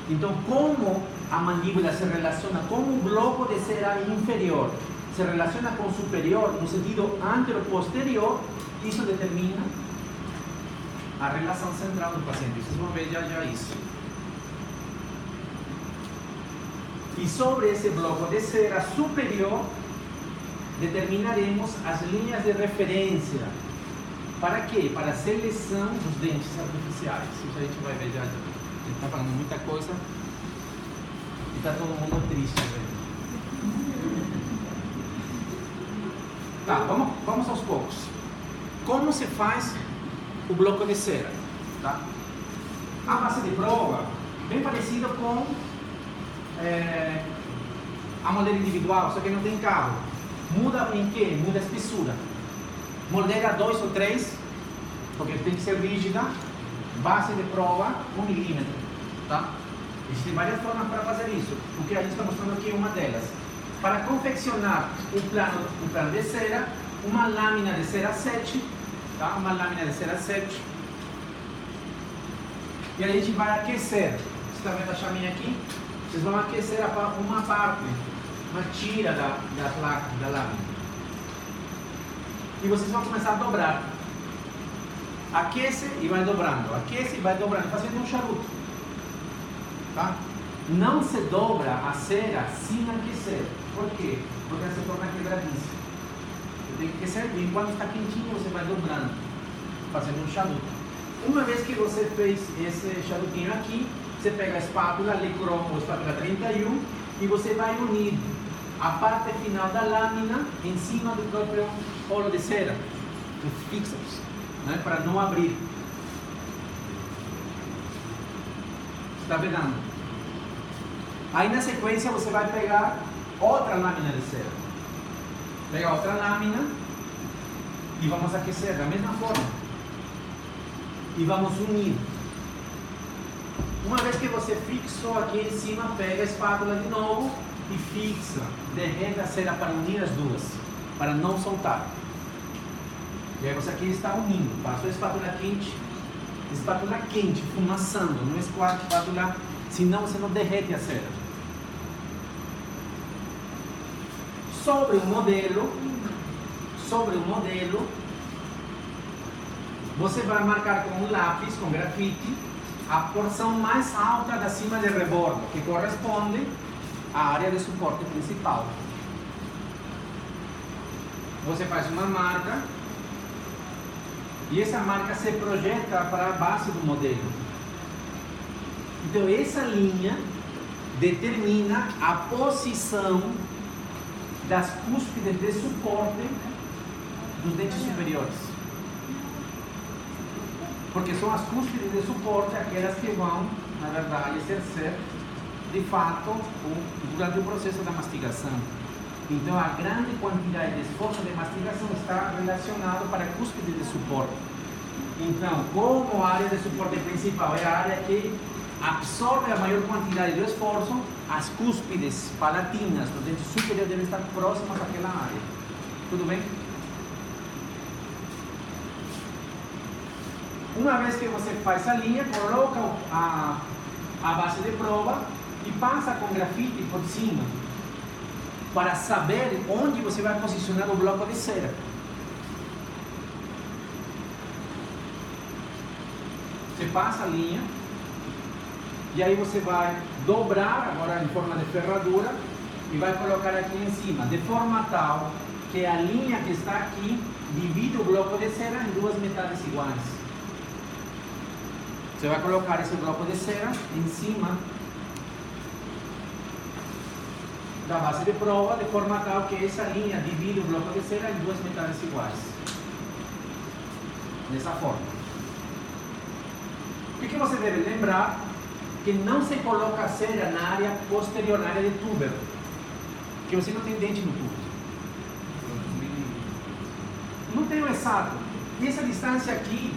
Então, como a mandíbula se relaciona com o bloco de cera inferior, se relaciona com o superior no sentido antero-posterior, isso determina a relação central do paciente. Vocês vão ver já isso. E sobre esse bloco de cera superior, determinaremos as linhas de referência. Para quê? Para a seleção dos dentes artificiais. Isso a gente vai ver já. A gente está falando muita coisa e está todo mundo triste, velho. Tá, vamos aos poucos. Como se faz o bloco de cera? Tá? A base de prova, bem parecido com a moldeira individual, só que não tem cabo. Muda em quê? Muda a espessura. Moldeira 2 ou 3, porque tem que ser rígida. Base de prova 1 milímetro. Tá? Existem várias formas para fazer isso. O que a gente está mostrando aqui é uma delas. Para confeccionar o plano de cera, uma lâmina de cera 7, tá? Uma lâmina de cera 7. E a gente vai aquecer. Você está vendo a chaminha aqui? Vocês vão aquecer uma parte, uma tira da placa, da lâmina. E vocês vão começar a dobrar. Aquece e vai dobrando. Aquece e vai dobrando, fazendo um charuto. Tá? Não se dobra a cera sem aquecer. Por quê? Porque ela se torna quebradiça. Você tem que aquecer e enquanto está quentinho você vai dobrando, fazendo um charuto. Uma vez que você fez esse charutinho aqui, você pega a espátula Lecron ou espátula 31 e você vai unir a parte final da lâmina em cima do próprio rolo de cera, os fixos, né, para não abrir. Está vendo? Aí na sequência você vai pegar outra lâmina de cera. Pega outra lâmina e vamos aquecer da mesma forma. E vamos unir. Uma vez que você fixou aqui em cima, pega a espátula de novo e fixa. Derrete a cera para unir as duas, para não soltar. E aí você aqui está unindo. Passou a espátula quente, fumaçando. Não escoar a espátula, senão você não derrete a cera. Sobre o modelo, você vai marcar com um lápis, com grafite, a porção mais alta da cima de rebordo, que corresponde à área de suporte principal. Você faz uma marca e essa marca se projeta para a base do modelo. Então essa linha determina a posição das cúspides de suporte dos dentes superiores. Porque são as cúspides de suporte aquelas que vão, na verdade, exercer de fato durante o processo da mastigação. Então a grande quantidade de esforço de mastigação está relacionado para a cúspide de suporte. Então, como a área de suporte principal é a área que absorve a maior quantidade do esforço, as cúspides palatinas dos dentes superiores devem estar próximas àquela área. Tudo bem? Uma vez que você faz a linha, coloca a base de prova e passa com grafite por cima para saber onde você vai posicionar o bloco de cera. Você passa a linha e aí você vai dobrar agora em forma de ferradura e vai colocar aqui em cima, de forma tal que a linha que está aqui divide o bloco de cera em duas metades iguais. Você vai colocar esse bloco de cera em cima da base de prova, de forma tal que essa linha divide o bloco de cera em duas metades iguais. Dessa forma. O que você deve lembrar? Que não se coloca cera na área posterior, na área de túbero. Que você não tem dente no túbero. Não tem o exato. E essa distância aqui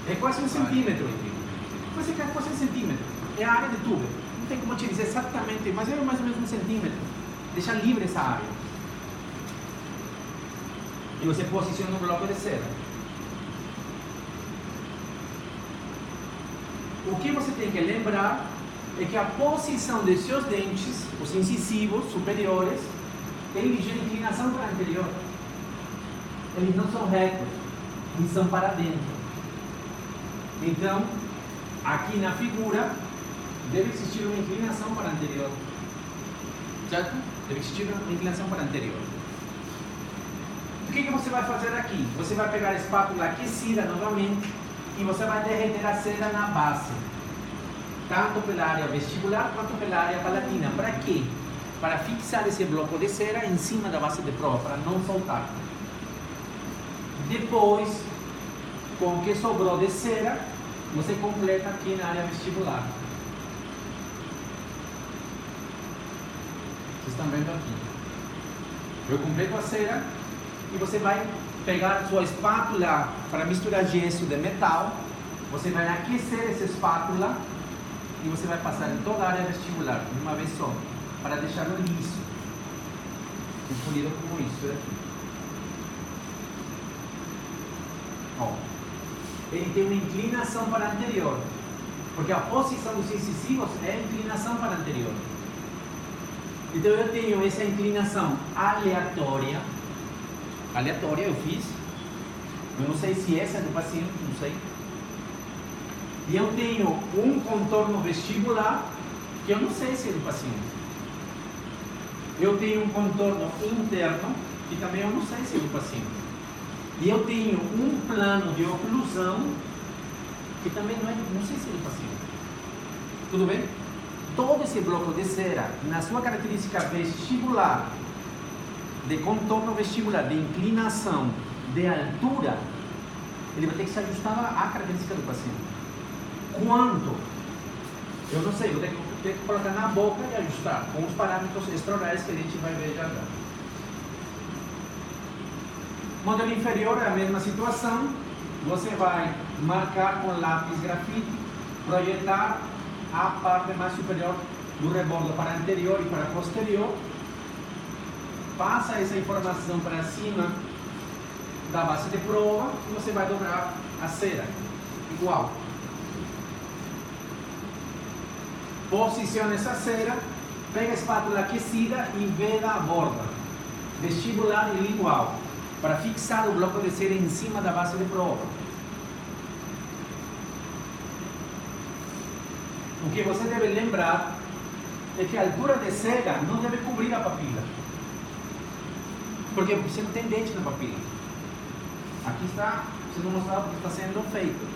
é quase 1 centímetro. Quase 1 centímetro. É a área de túbero. Não tem como te dizer exatamente, mas é mais ou menos 1 centímetro. Deixa livre essa área. e você posiciona o bloco de cera. O que você tem que lembrar é que a posição de seus dentes, os incisivos superiores, tem ligeira inclinação para a anterior. Eles não são retos, eles são para dentro. Então, aqui na figura, deve existir uma inclinação para a anterior. Certo? Deve existir uma inclinação para a anterior. O que você vai fazer aqui? Você vai pegar a espátula aquecida novamente e você vai derreter a cera na base, tanto pela área vestibular quanto pela área palatina. Para quê? Para fixar esse bloco de cera em cima da base de prova, para não soltar. Depois, com o que sobrou de cera, você completa aqui na área vestibular. Vocês estão vendo aqui. Eu completo a cera e você vai pegar a sua espátula para misturar gesso de metal. Você vai aquecer essa espátula e você vai passar em toda a área vestibular, de uma vez só, para deixá-lo liso e polido como isso aqui. Ó, ele tem uma inclinação para a anterior, porque a posição dos incisivos é a inclinação para a anterior. Então eu tenho essa inclinação aleatória. Aleatória eu fiz. Eu não sei se essa é do paciente, não sei. E eu tenho um contorno vestibular que eu não sei se é do paciente. Eu tenho um contorno interno que também eu não sei se é do paciente. E eu tenho um plano de oclusão que também não sei se é do paciente. Tudo bem? Todo esse bloco de cera, na sua característica vestibular, de contorno vestibular, de inclinação, de altura, ele vai ter que se ajustar à característica do paciente. Quanto? Eu não sei, vou ter que colocar na boca e ajustar com os parâmetros extraorais que a gente vai ver já já. Modelo inferior é a mesma situação. Você vai marcar com lápis grafite, projetar a parte mais superior do rebordo para anterior e para posterior. Passa essa informação para cima da base de prova e você vai dobrar a cera igual. Posiciona essa cera, pega a espátula aquecida e veda a borda vestibular e lingual para fixar o bloco de cera em cima da base de prova. O que você deve lembrar é que a altura de cera não deve cobrir a papila, porque você não tem dente na papila. Aqui está, vocês vão mostrar porque está sendo feito.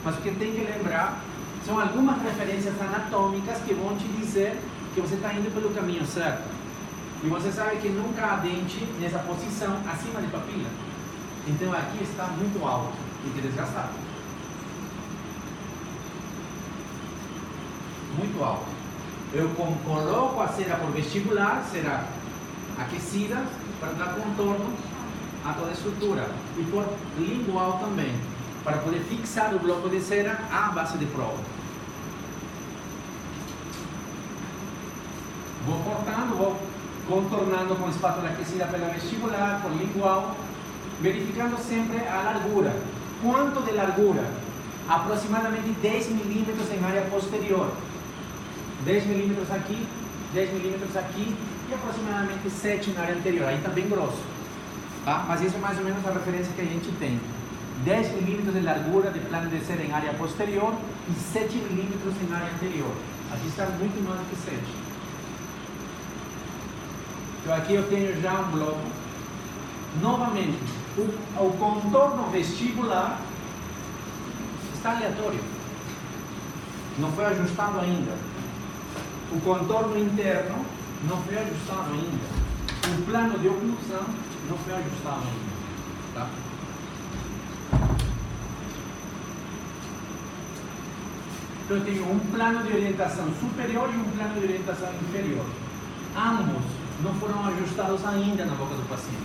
Mas o que tem que lembrar são algumas referências anatômicas que vão te dizer que você está indo pelo caminho certo. E você sabe que nunca há dente nessa posição acima de papila. Então aqui está muito alto e que desgastado. Muito alto. Eu coloco a cera por vestibular, cera aquecida, para dar contorno a toda a estrutura. E por lingual também, para poder fixar o bloco de cera à base de prova. Vou cortando, vou contornando com espátula aquecida pela vestibular, com lingual, verificando sempre a largura. Quanto de largura? Aproximadamente 10 milímetros em área posterior. 10 milímetros aqui, 10 milímetros aqui e aproximadamente 7 na área anterior. Aí está bem grosso. Tá? Mas isso é mais ou menos a referência que a gente tem. 10 milímetros de largura de plano de cera em área posterior e 7 milímetros em área anterior. Aqui está muito mais do que 7. Então aqui eu tenho já um bloco. Novamente, o contorno vestibular está aleatório. Não foi ajustado ainda. O contorno interno não foi ajustado ainda. O plano de oclusão não foi ajustado ainda. Tá? Então eu tenho um plano de orientação superior e um plano de orientação inferior. Ambos não foram ajustados ainda na boca do paciente.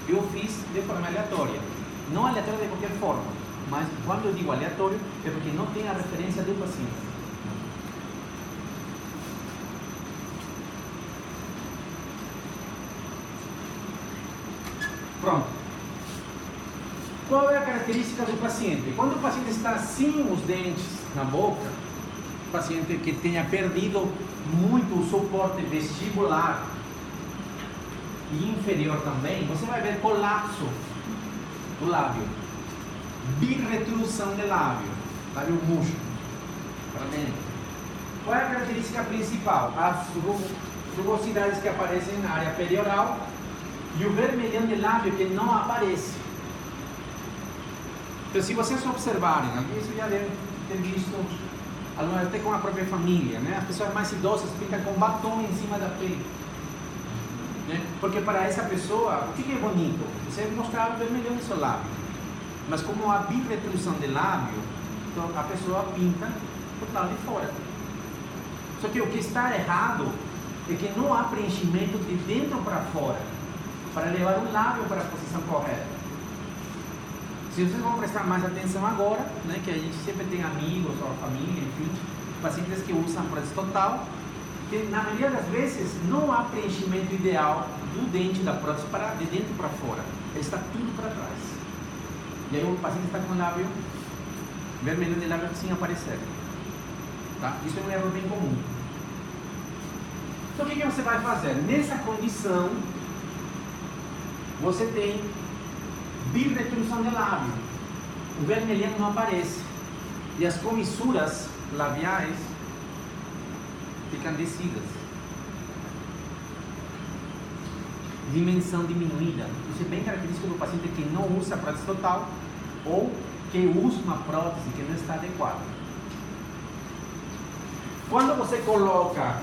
Eu fiz de forma aleatória. Não aleatória de qualquer forma, mas quando eu digo aleatório é porque não tem a referência do paciente. Pronto. Qual é a característica do paciente? Quando o paciente está sem os dentes na boca, o paciente que tenha perdido muito o suporte vestibular e inferior também, você vai ver colapso do lábio, birretrusão do lábio murcho para dentro. Qual é a característica principal? As rugosidades que aparecem na área perioral e o vermelhão de lábio que não aparece. Então, se vocês observarem, isso já deve ter visto, até com a própria família, né? As pessoas mais idosas pintam com batom em cima da pele, né? Porque para essa pessoa, o que é bonito? Você mostrar o vermelhão do seu lábio. Mas como há birretrusão de lábio, então a pessoa pinta por lado de fora. Só que o que está errado é que não há preenchimento de dentro para fora, para levar o lábio para a posição correta. Se vocês vão prestar mais atenção agora, né, que a gente sempre tem amigos ou família, enfim, pacientes que usam prótese total, que na maioria das vezes não há preenchimento ideal do dente da prótese para de dentro para fora. Ele está tudo para trás. E aí o paciente está com o lábio vermelho de lábio sem aparecer. Tá? Isso é um erro bem comum. Então o que você vai fazer? Nessa condição, você tem birretrusão de lábio. O vermelhão não aparece. E as comissuras labiais ficam descidas. Dimensão diminuída. Isso é bem característico do paciente que não usa prótese total ou que usa uma prótese que não está adequada. Quando você coloca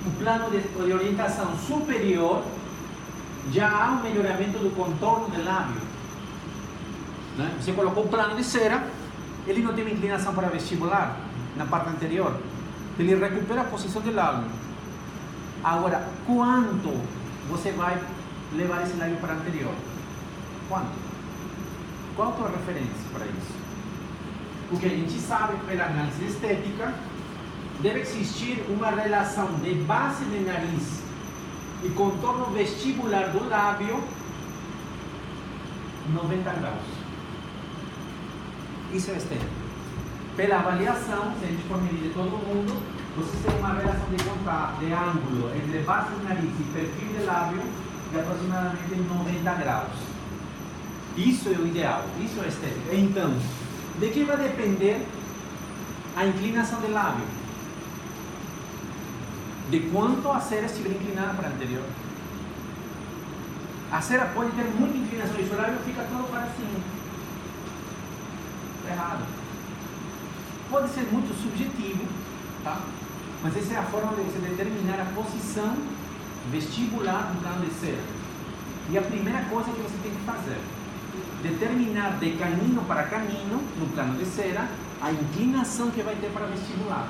o plano de orientação superior, já há um melhoramento do contorno do lábio, né? Você colocou o plano de cera, ele não tem uma inclinação para vestibular na parte anterior, ele recupera a posição do lábio. Agora, quanto você vai levar esse lábio para anterior? Quanto? Qual a tua referência para isso? Porque a gente sabe pela análise estética, deve existir uma relação de base de nariz e contorno vestibular do lábio 90 graus. Isso é estético. Pela avaliação, se a gente for medir de todo mundo, você tem uma relação de contato, de ângulo entre base de nariz e perfil de lábio de aproximadamente 90 graus. Isso é o ideal, isso é estético. Então, de que vai depender a inclinação do lábio? De quanto a cera estiver inclinada para a anterior. A cera pode ter muita inclinação e o lábio fica todo para cima. Errado. Pode ser muito subjetivo, tá? Mas essa é a forma de você determinar a posição vestibular do plano de cera. E a primeira coisa que você tem que fazer, determinar de canino para canino, no plano de cera, a inclinação que vai ter para vestibular.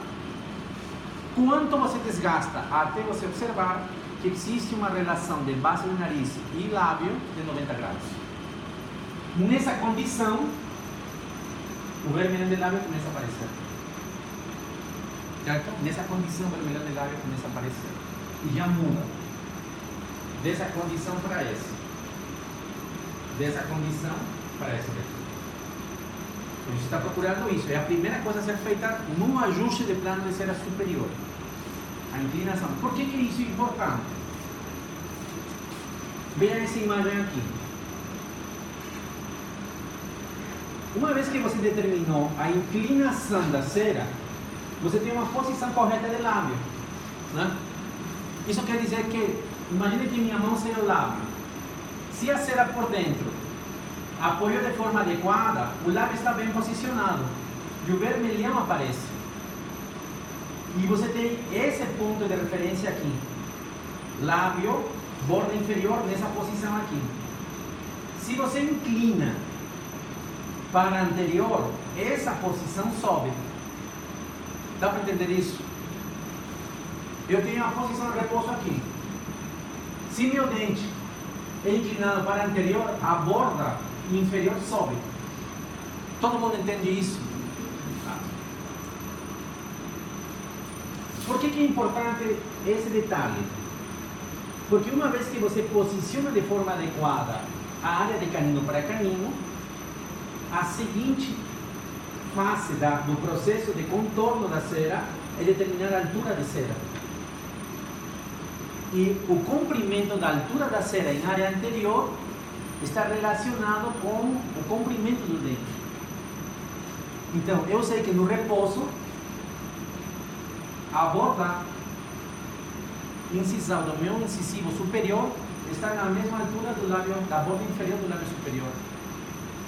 Quanto você desgasta até você observar que existe uma relação de base do nariz e lábio de 90 graus. Nessa condição, o vermelhão de lábio começa a aparecer. Certo? Nessa condição, o vermelhão de lábio começa a aparecer. E já muda. Dessa condição para essa. Dessa condição para essa daqui. A gente está procurando isso. É a primeira coisa a ser feita no ajuste de plano de cera superior. A inclinação. Por que isso é importante? Veja essa imagem aqui. Uma vez que você determinou a inclinação da cera, você tem uma posição correta de lábio, né? Isso quer dizer que, imagine que minha mão seja o lábio. Se a cera por dentro apoiou de forma adequada, o lábio está bem posicionado e o vermelhão aparece. E você tem esse ponto de referência aqui. Lábio, borda inferior nessa posição aqui. Se você inclina para a anterior, essa posição sobe. Dá para entender isso? Eu tenho a posição de repouso aqui. Se meu dente é inclinado para a anterior, a borda inferior sobe. Todo mundo entende isso? Por que é importante esse detalhe? Porque uma vez que você posiciona de forma adequada a área de canino para canino, a seguinte fase do processo de contorno da cera é determinar a altura de cera. E o comprimento da altura da cera em área anterior está relacionado com o comprimento do dente. Então, eu sei que no repouso, a borda incisal do meu incisivo superior está na mesma altura do lábio, da borda inferior do lábio superior.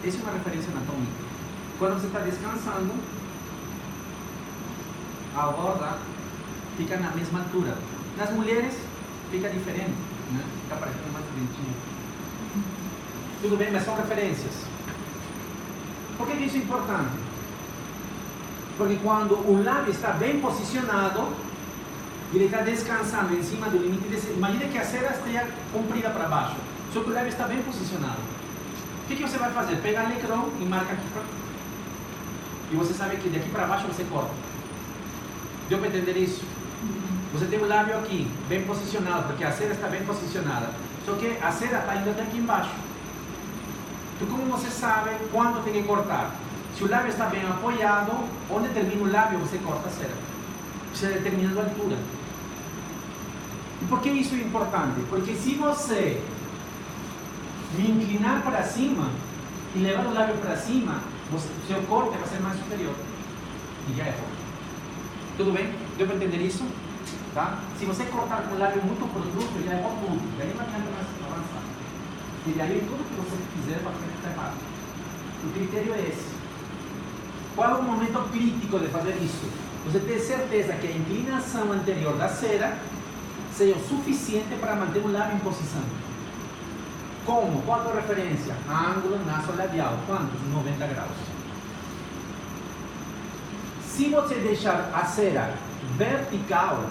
Essa é uma referência anatômica. Quando você está descansando, a borda fica na mesma altura. Nas mulheres, fica diferente, né? Fica parecendo mais bonitinho. Tudo bem, mas são referências. Por que isso é importante? Porque quando o lábio está bem posicionado, ele está descansando em cima do limite de cera. Imagina que a cera esteja comprida para baixo, só que o lábio está bem posicionado. O que você vai fazer? Pega o alecrão e marca aqui para... E você sabe que daqui para baixo você corta. Deu para entender isso? Você tem o lábio aqui, bem posicionado, porque a cera está bem posicionada. Só que a cera está indo até aqui embaixo. Então, como você sabe quando tem que cortar? Se o lábio está bem apoiado, onde termina o lábio, você corta a cera. Você determina a altura. E por que isso é importante? Porque se você me inclinar para cima e levar o lábio para cima, seu corte vai ser mais superior. E já é bom. Tudo bem? Deu para entender isso? Tá? Se você cortar com o lábio muito produto, já é bom tudo. Já nem vai adianta mais avançar. E aí tudo que você fizer vai ficar errado. O critério é esse. Qual é o momento crítico de fazer isso? Você ter certeza que a inclinação anterior da cera seja o suficiente para manter o lábio em posição. Como? Qual a referência? Ângulo nasolabial. Quantos? 90 graus. Se você deixar a cera vertical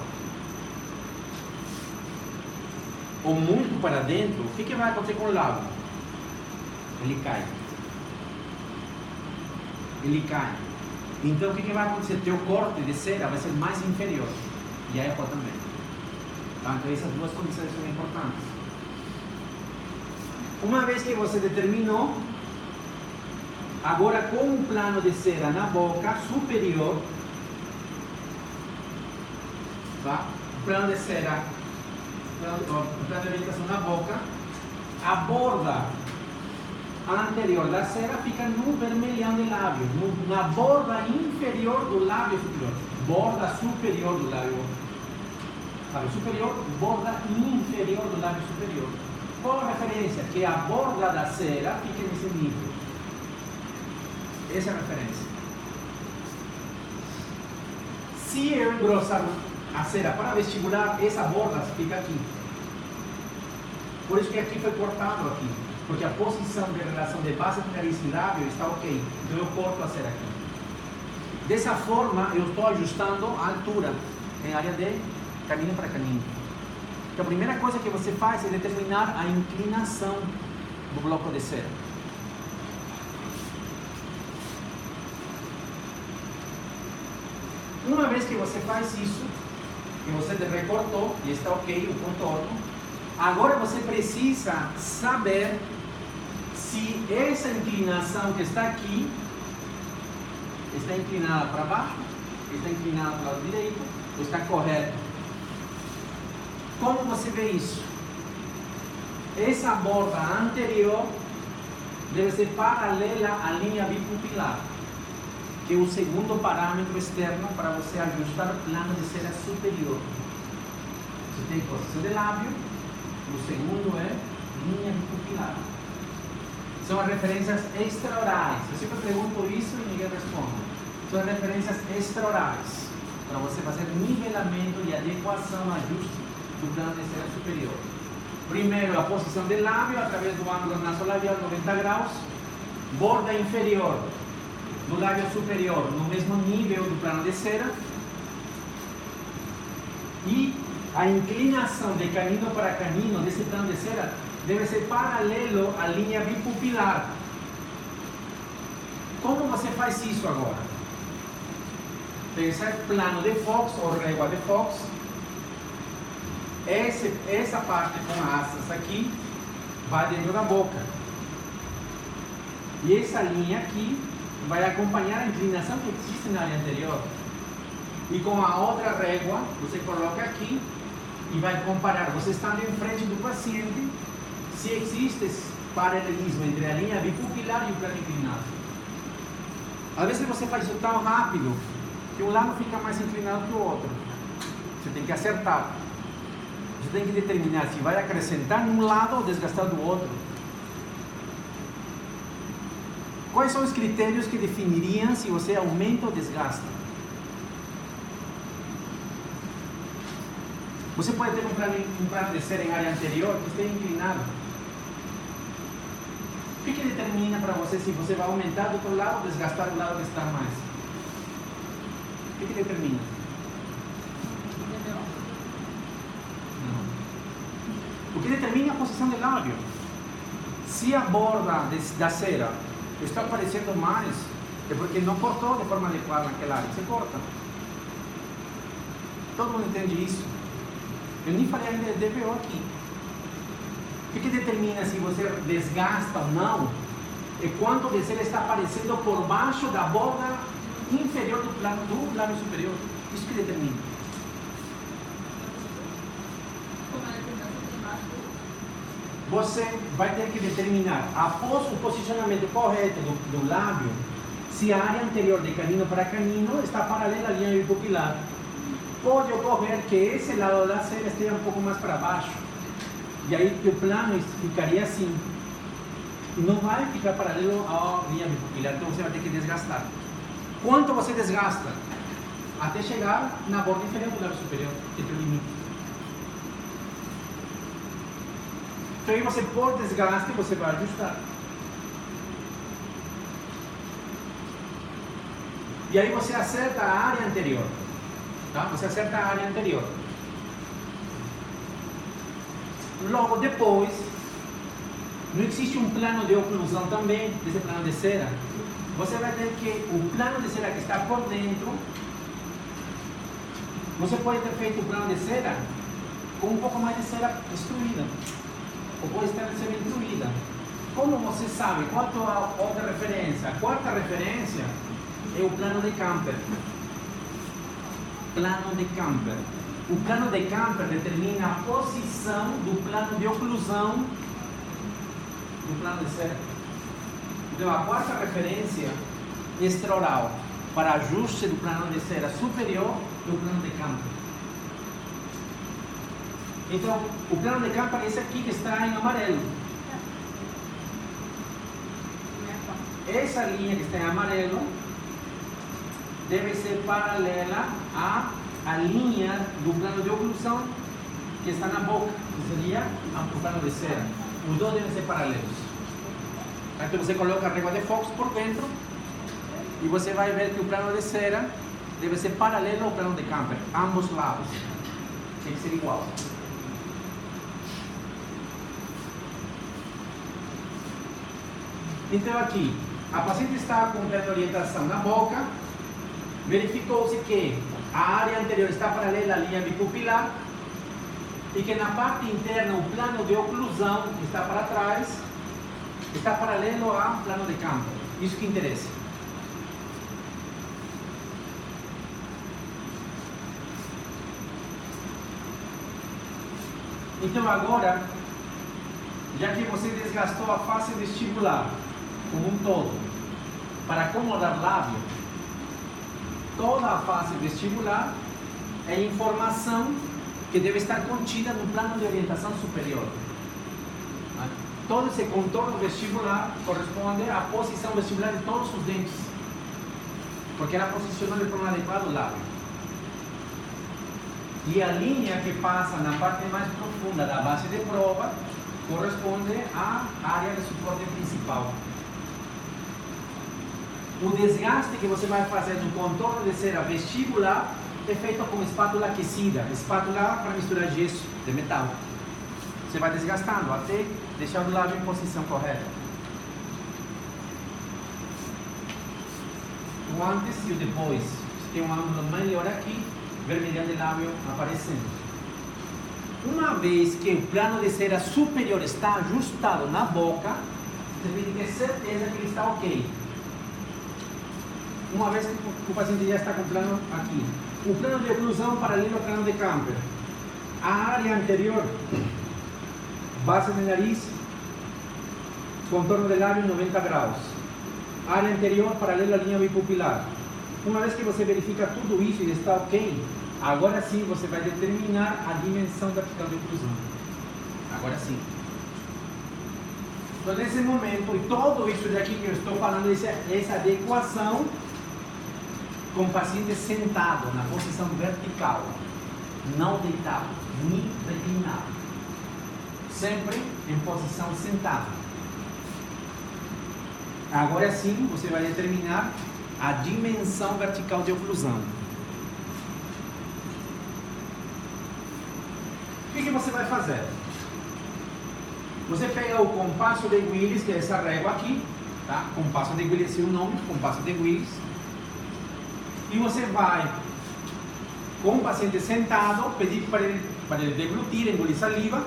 ou muito para dentro, o que vai acontecer com o lábio? Ele cai. Ele cai. Então o que vai acontecer? Teu corte de cera vai ser mais inferior. E a eco também. Tá? Então essas duas condições são importantes. Uma vez que você determinou, agora com um plano de cera na boca superior, tá? O plano de cera, o plano de orientação na boca, a borda anterior da cera fica no vermelhão do lábio, na borda inferior do lábio superior, borda superior do lábio superior, borda inferior do lábio superior. Qual a referência? Que a borda da cera fica nesse nível. Essa é a referência. Se eu engrossar a cera para vestibular, essa borda fica aqui. Por isso que aqui foi cortado aqui. Porque a posição de relação de base de nariz e lábio está ok. Então eu corto a cera aqui. Dessa forma, eu estou ajustando a altura em área de canino para canino. Então a primeira coisa que você faz é determinar a inclinação do bloco de cera. Uma vez que você faz isso, que você recortou e está ok o contorno, agora você precisa saber se essa inclinação que está aqui está inclinada para baixo, está inclinada para o lado direito, ou está correta. Como você vê isso? Essa borda anterior deve ser paralela à linha bipupilar, que é o segundo parâmetro externo para você ajustar o plano de cera superior. Você tem posição de lábio, o segundo é linha bipupilar. São as referências extraorais. Eu sempre pergunto isso e ninguém responde. São as referências extraorais, para você fazer nivelamento e adequação, ajuste do plano de cera superior. Primeiro, a posição do lábio através do ângulo nasolabial 90 graus, borda inferior do lábio superior no mesmo nível do plano de cera, e a inclinação de canino para canino desse plano de cera deve ser paralelo à linha bipupilar. Como você faz isso agora? Esse plano de Fox ou régua de Fox, essa parte com asas aqui vai dentro da boca. E essa linha aqui vai acompanhar a inclinação que existe na área anterior. E com a outra régua, você coloca aqui e vai comparar, você estando em frente do paciente, se existe paralelismo entre a linha bipupilar e o plano inclinado. Às vezes você faz isso tão rápido que um lado fica mais inclinado que o outro. Você tem que acertar. Você tem que determinar se vai acrescentar num lado ou desgastar do outro. Quais são os critérios que definiriam se você aumenta ou desgasta? Você pode ter um plano de cera em área anterior que esteja inclinado. O que determina para você se você vai aumentar do outro lado ou desgastar do lado que está mais? O que determina? Não. O que determina a posição do lábio. Se a borda da cera está aparecendo mais, é porque não cortou de forma adequada naquela área. Você corta. Todo mundo entende isso. Eu nem falei ainda de DVO aqui. O que determina se você desgasta ou não é quanto de cera está aparecendo por baixo da borda inferior do plano superior. Isso que determina. Você vai ter que determinar, após o posicionamento correto do lábio, se a área anterior de canino para canino está paralela à linha bipupilar. Pode ocorrer que esse lado da cera esteja um pouco mais para baixo. E aí o plano ficaria assim. E não vai ficar paralelo à linha bipupilar, então você vai ter que desgastar. Quanto você desgasta? Até chegar na borda inferior do lábio superior, que é o limite. Então aí você, por desgaste, você vai ajustar. E aí você acerta a área anterior. Tá? Você acerta a área anterior. Logo depois, não existe um plano de oclusão também, desse plano de cera. Você vai ter que, o plano de cera que está por dentro, você pode ter feito o plano de cera com um pouco mais de cera destruída. Ou pode estar sendo incluída. Como você sabe? Qual a outra referência? A quarta referência é o plano de Camper. Plano de Camper. O plano de Camper determina a posição do plano de oclusão do plano de cera. Então, a quarta referência extraoral para ajuste do plano de cera superior é o plano de Camper. Então, o plano de Camper é esse aqui que está em amarelo. Essa linha que está em amarelo deve ser paralela à linha do plano de oclusão que está na boca, que seria o plano de cera. Os dois devem ser paralelos. Então você coloca a régua de Fox por dentro e você vai ver que o plano de cera deve ser paralelo ao plano de Camper, ambos lados. Tem que ser igual. Então aqui, a paciente está cumprindo a orientação na boca, verificou-se que a área anterior está paralela à linha bipupilar e que na parte interna o plano de oclusão que está para trás está paralelo ao plano de Camper. Isso que interessa. Então agora, já que você desgastou a face vestibular como um todo, para acomodar lábio, toda a face vestibular é informação que deve estar contida no plano de orientação superior. Todo esse contorno vestibular corresponde à posição vestibular de todos os dentes, porque ela posicionou de forma adequada o lábio. E a linha que passa na parte mais profunda da base de prova corresponde à área de suporte principal. O desgaste que você vai fazer no contorno de cera vestibular é feito com espátula aquecida, espátula para misturar gesso de metal. Você vai desgastando até deixar o lábio em posição correta. O antes e o depois. Você tem um ângulo melhor aqui, vermelhão de lábio aparecendo. Uma vez que o plano de cera superior está ajustado na boca, você tem que ter certeza que ele está ok. Uma vez que o paciente já está com o plano aqui, o plano de oclusão paralelo ao plano de Camper, a área anterior, base do nariz, contorno do lábio 90 graus, área anterior paralela à linha bipupilar. Uma vez que você verifica tudo isso e está ok, agora sim você vai determinar a dimensão vertical de oclusão. Agora sim. Então, nesse momento, e tudo isso daqui que eu estou falando, essa adequação com o paciente sentado, na posição vertical, não deitado, nem reclinado. Sempre em posição sentada. Agora sim, você vai determinar a dimensão vertical de oclusão. O que você vai fazer? Você pega o compasso de Willis, que é essa régua aqui, tá? Compasso de Willis é o nome, compasso de Willis. E você vai, com o paciente sentado, pedir para ele deglutir, engolir saliva.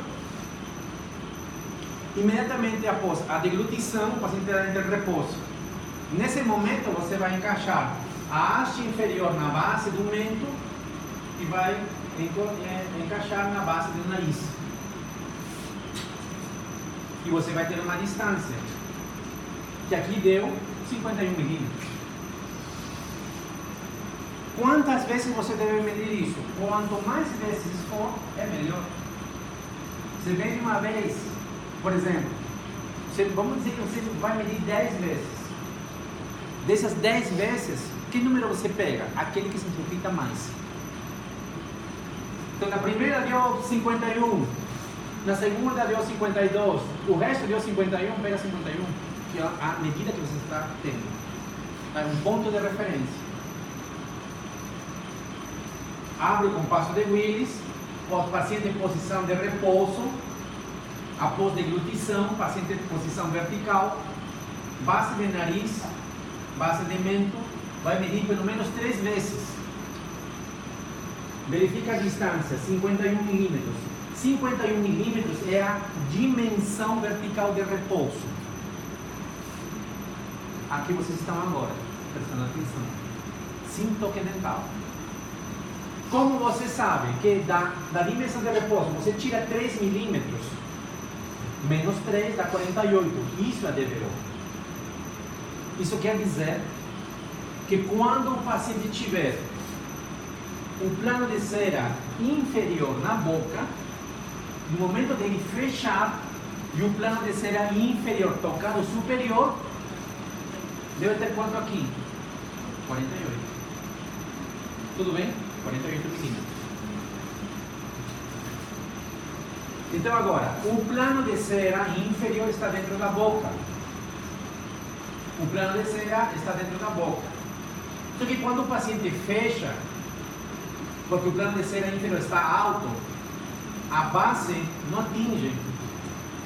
Imediatamente após a deglutição, o paciente está em repouso. Nesse momento, você vai encaixar a haste inferior na base do mento e vai encaixar na base do nariz. E você vai ter uma distância, que aqui deu 51 milímetros. Quantas vezes você deve medir isso? Quanto mais vezes for, é melhor. Você mede uma vez, por exemplo, vamos dizer que você vai medir 10 vezes. Dessas 10 vezes, que número você pega? Aquele que se repita mais. Então, na primeira deu 51, na segunda deu 52, o resto deu 51, pega 51, que é a medida que você está tendo. É um ponto de referência. Abre o compasso de Willis, o paciente em posição de repouso, após deglutição, paciente em posição vertical, base de nariz, base de mento, vai medir pelo menos 3 vezes. Verifica a distância, 51 milímetros. 51 milímetros é a dimensão vertical de repouso. Aqui vocês estão agora, prestando atenção. Sem toque dental. Como você sabe que da dimensão de repouso você tira 3 milímetros, menos 3 dá 48. Isso é DVO. Isso quer dizer que quando o paciente tiver o plano de cera inferior na boca, no momento de ele fechar e o plano de cera inferior tocar o superior, deve ter quanto aqui? 48. Tudo bem? 48 milímetros. Então agora, o plano de cera inferior está dentro da boca. O plano de cera está dentro da boca. Só que quando o paciente fecha, porque o plano de cera inferior está alto, a base não atinge,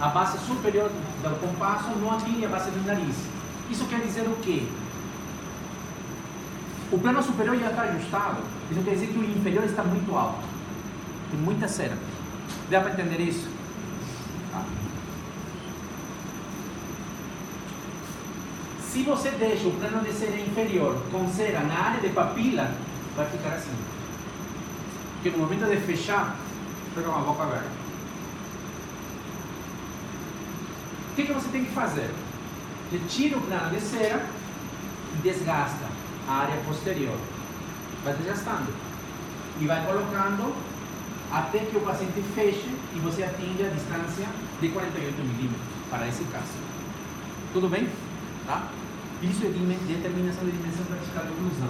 a base superior do compasso não atinge a base do nariz. Isso quer dizer o quê? O plano superior já está ajustado. Isso quer dizer que o inferior está muito alto. Tem muita cera. Dá para entender isso? Tá. Se você deixa o plano de cera inferior com cera na área de papila, vai ficar assim. Porque no momento de fechar, fica uma boca aberta. O que você tem que fazer? Retira o plano de cera e desgasta a área posterior. Vai desgastando. E vai colocando até que o paciente feche e você atinja a distância de 48 milímetros para esse caso. Tudo bem? Tá? Isso é determinação de dimensão vertical de oclusão.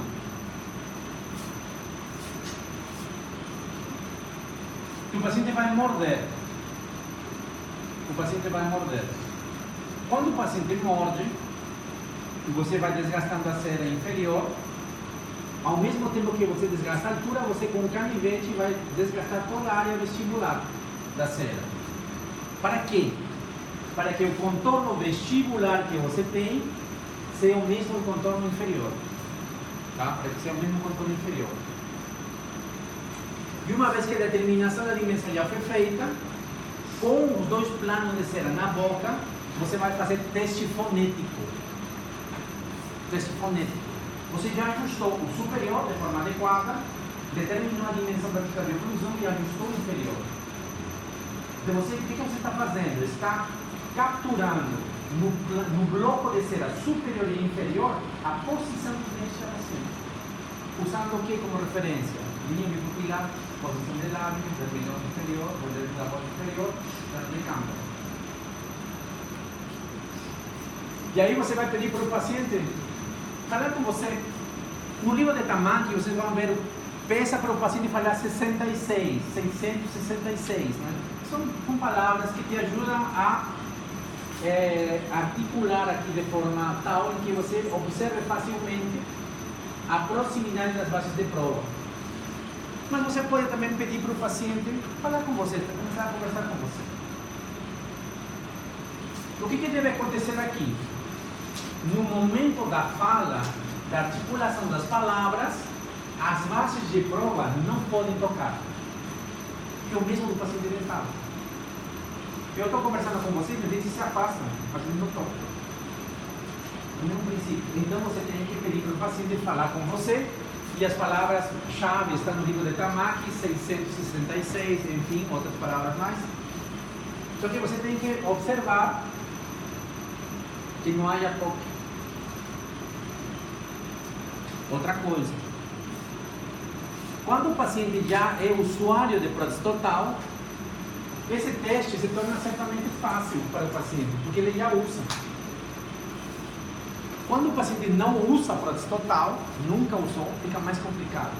O paciente vai morder. O paciente vai morder. Quando o paciente morde, e você vai desgastando a cera inferior, ao mesmo tempo que você desgasta a altura, você com o canivete vai desgastar toda a área vestibular da cera. Para quê? Para que o contorno vestibular que você tem seja o mesmo contorno inferior. Tá? Para que seja o mesmo contorno inferior. E uma vez que a determinação da dimensão já foi feita, com os dois planos de cera na boca, você vai fazer teste fonético. Teste fonético. Você já ajustou o superior de forma adequada, determinou a dimensão da vertical de oclusão e ajustou o inferior. Então, o que você está fazendo? Está capturando no bloco de cera superior e inferior a posição do dente da paciente. Usando o que como referência? Linha bipupilar, posição de lábio, vermelho inferior, border da boca inferior, plano de câmara. E aí você vai pedir para o paciente falar com você. No livro de Tamaki, vocês vão ver, peça para o paciente falar 66, 666. Né? São palavras que te ajudam a articular aqui de forma tal em que você observe facilmente a proximidade das bases de prova. Mas você pode também pedir para o paciente falar com você, começar a conversar com você. O que deve acontecer aqui? No momento da fala, da articulação das palavras, as bases de prova não podem tocar. Que é o mesmo do paciente dental. Eu estou conversando com você, mas eles se afastam, mas eu não toco. Não é um princípio. Então você tem que pedir para o paciente falar com você, e as palavras-chave estão no livro de Tamaki, 666, enfim, outras palavras mais. Só que você tem que observar que não haja toque. Outra coisa, quando o paciente já é usuário de prótese total, esse teste se torna certamente fácil para o paciente, porque ele já usa. Quando o paciente não usa a prótese total, nunca usou, fica mais complicado.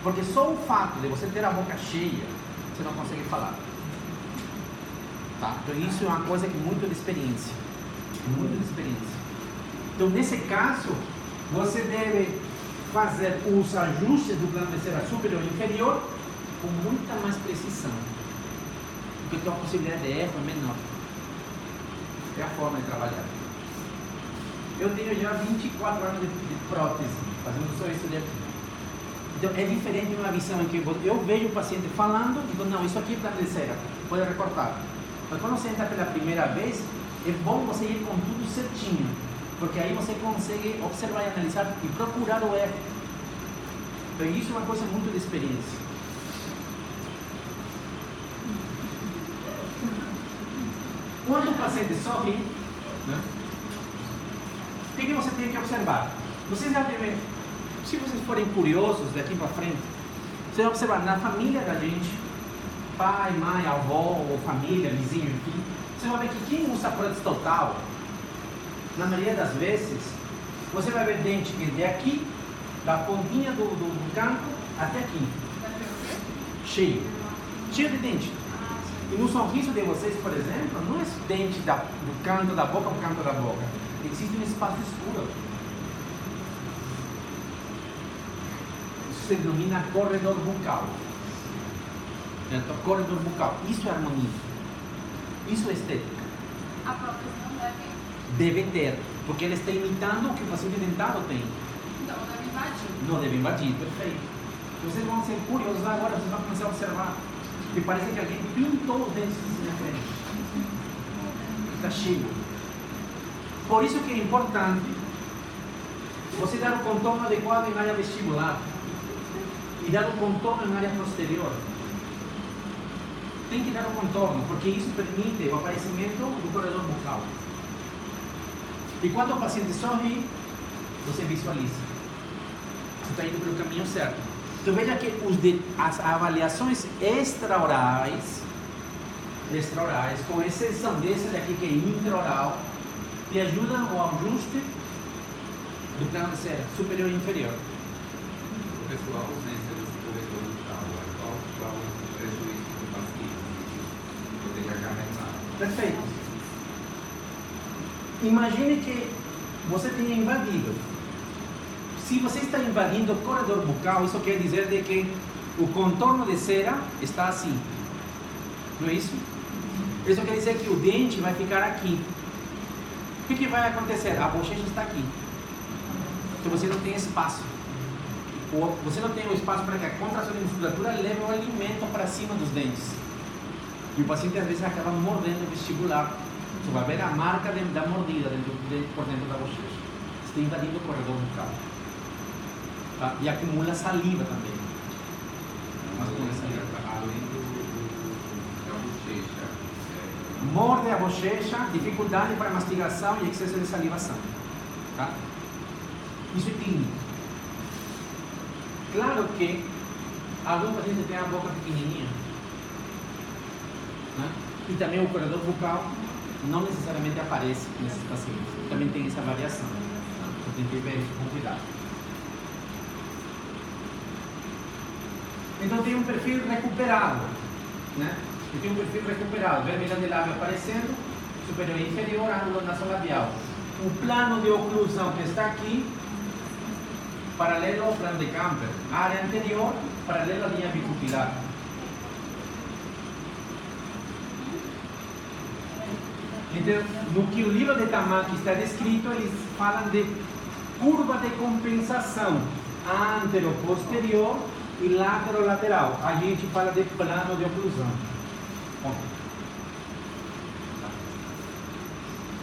Porque só o fato de você ter a boca cheia, você não consegue falar. Tá? Então isso é uma coisa que muito de experiência. Muito de experiência. Então nesse caso, você deve fazer os ajustes do plano de cera superior e inferior com muita mais precisão. Porque então a possibilidade de erro é menor. É a forma de trabalhar. Eu tenho já 24 anos de prótese, fazendo só isso daqui. Então é diferente de uma visão em que eu vejo o paciente falando e digo, não, isso aqui é plano de cera, pode recortar. Mas quando você entra pela primeira vez, é bom você ir com tudo certinho, porque aí você consegue observar e analisar e procurar o erro. Então isso é uma coisa muito de experiência. Quando o paciente sorri, né, o que você tem que observar? Vocês já devem, se vocês forem curiosos daqui para frente, vocês vão observar na família da gente, pai, mãe, avó, ou família, vizinho, enfim, você vai ver que quem usa prótese total, na maioria das vezes, você vai ver dente que de aqui, da pontinha do canto até aqui, cheio de dente. E no sorriso de vocês, por exemplo, não é dente do canto da boca ao canto da boca. Existe um espaço escuro. Isso se denomina corredor bucal. Então, corredor bucal. Isso é harmonia. Isso é estética. A prótese não deve ter, porque ele está imitando o que o paciente dentado tem. Então, não deve invadir. Não deve invadir, perfeito. Vocês vão ser curiosos agora, vocês vão começar a observar. Que parece que alguém pintou os dentes assim na frente. Está cheio. Por isso que é importante você dar o contorno adequado em área vestibular e dar o contorno em área posterior. Tem que dar o contorno, porque isso permite o aparecimento do corredor bucal. E quando o paciente sorri, você visualiza. Você está indo pelo caminho certo. Então veja que as avaliações extraorais, com exceção desse daqui que é intraoral, te ajudam ao ajuste do plano de cera superior e inferior. O pessoal, ausência desse corredor bucal, qual o prejuízo do paciente? Poderia acarretar. Perfeito. Imagine que você tenha invadido. Se você está invadindo o corredor bucal, isso quer dizer de que o contorno de cera está assim. Não é isso? Isso quer dizer que o dente vai ficar aqui. O que vai acontecer? A bochecha está aqui. Então você não tem espaço. Você não tem o espaço para que a contração de musculatura leve o alimento para cima dos dentes. E o paciente às vezes acaba mordendo o vestibular. Você vai ver a marca da mordida por dentro da bochecha. Você está invadindo o corredor bucal. Tá? E acumula saliva também. Mas com essa além da bochecha. Morde a bochecha, dificuldade para mastigação e excesso de salivação. Tá? Isso é clínico. Claro que algum paciente tem a boca pequenininha, né? E também o corredor bucal não necessariamente aparece nesses pacientes. Também tem essa variação. Então tem que ver isso com cuidado. Então tem um perfil recuperado, né? Eu tenho um perfil recuperado, vermelha de lábio aparecendo, superior e inferior, ângulo nasolabial. O plano de oclusão que está aqui, paralelo ao plano de Camper. A área anterior, paralela à linha bicupilar. Então, no que o livro de Tamaki está descrito, eles falam de curva de compensação antero-posterior e lateral-lateral. A gente fala de plano de oclusão.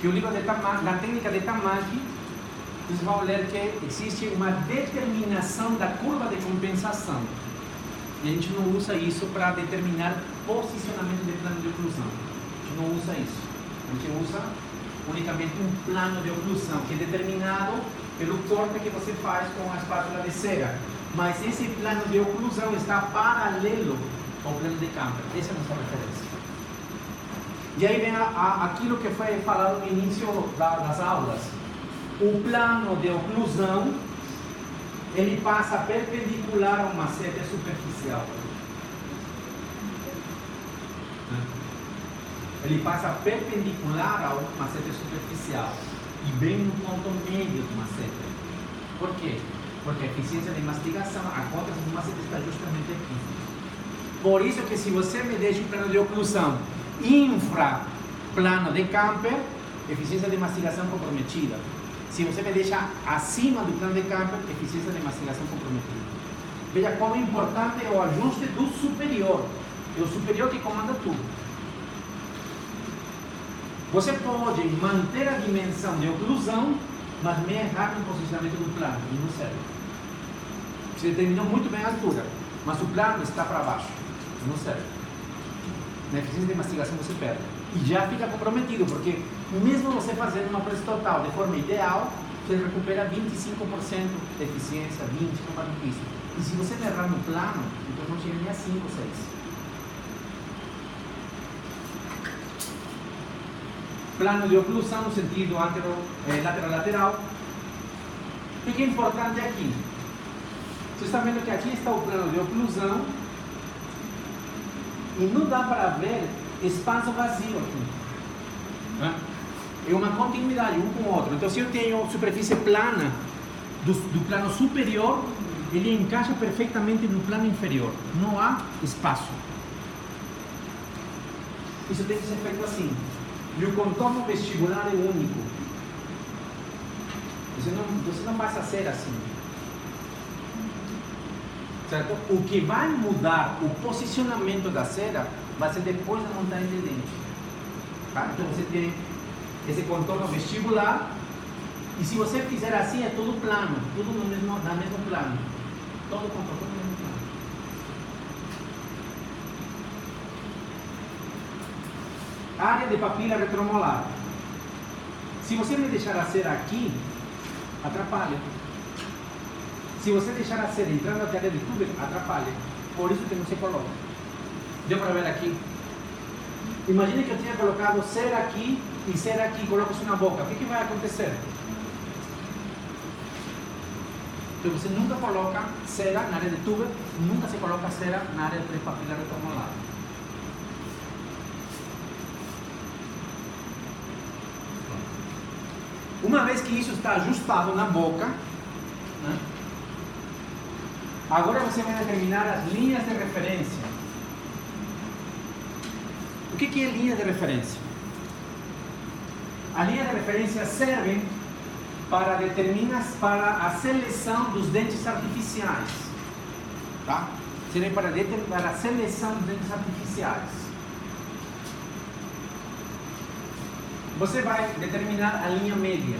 Que o livro de Tamaki, na técnica de Tamaki, vocês vão ler que existe uma determinação da curva de compensação. E a gente não usa isso para determinar posicionamento de plano de oclusão. A gente não usa isso. A gente usa unicamente um plano de oclusão, que é determinado pelo corte que você faz com a espátula de cera. Mas esse plano de oclusão está paralelo ao plano de Camper. Essa é a nossa referência. E aí vem aquilo que foi falado no início das aulas. O plano de oclusão, ele passa perpendicular ao macete superficial. Ele passa perpendicular ao macete superficial e bem no ponto médio do macete. Por quê? Porque a eficiência de mastigação, a conta do macete está justamente aqui. Por isso que se você me deixa o plano de oclusão infra plano de Camper, eficiência de mastigação comprometida. Se você me deixa acima do plano de Camper, eficiência de mastigação comprometida. Veja como é importante o ajuste do superior. É o superior que comanda tudo. Você pode manter a dimensão de oclusão, mas me errar no posicionamento do plano, e não serve. Você determinou muito bem a altura, mas o plano está para baixo, não serve. Na eficiência de mastigação você perde. E já fica comprometido, porque mesmo você fazendo uma pressão total de forma ideal, você recupera 25% de eficiência, 20% não mais difícil. E se você errar no plano, então não chega nem a 5 ou 6. Plano de oclusão no sentido lateral-lateral. O que é importante aqui? Vocês estão vendo que aqui está o plano de oclusão e não dá para ver espaço vazio aqui. É uma continuidade um com o outro. Então, se eu tenho superfície plana do plano superior, ele encaixa perfeitamente no plano inferior. Não há espaço. Isso tem que ser feito assim. E o contorno vestibular é único. Você não passa a ser assim. Certo? O que vai mudar o posicionamento da cera vai ser depois da montagem de dente. Tá? Então você tem esse contorno vestibular. E se você fizer assim, é tudo plano. Tudo no mesmo plano. Todo o contorno no mesmo plano. Área de papila retromolar. Se você me deixar a cera aqui, atrapalha. Se você deixar a cera entrando até a área de tubo, atrapalha. Por isso que não se coloca. Deu para ver aqui? Imagine que eu tinha colocado cera aqui e cera aqui, coloco isso na boca. O que vai acontecer? Então você nunca coloca cera na área de tubo, nunca se coloca cera na área de papila retromolar. Uma vez que isso está ajustado na boca, né, agora você vai determinar as linhas de referência. O que é linha de referência? A linha de referência serve para a seleção dos dentes artificiais. Tá? Serve para a seleção dos dentes artificiais. você vai determinar a linha média.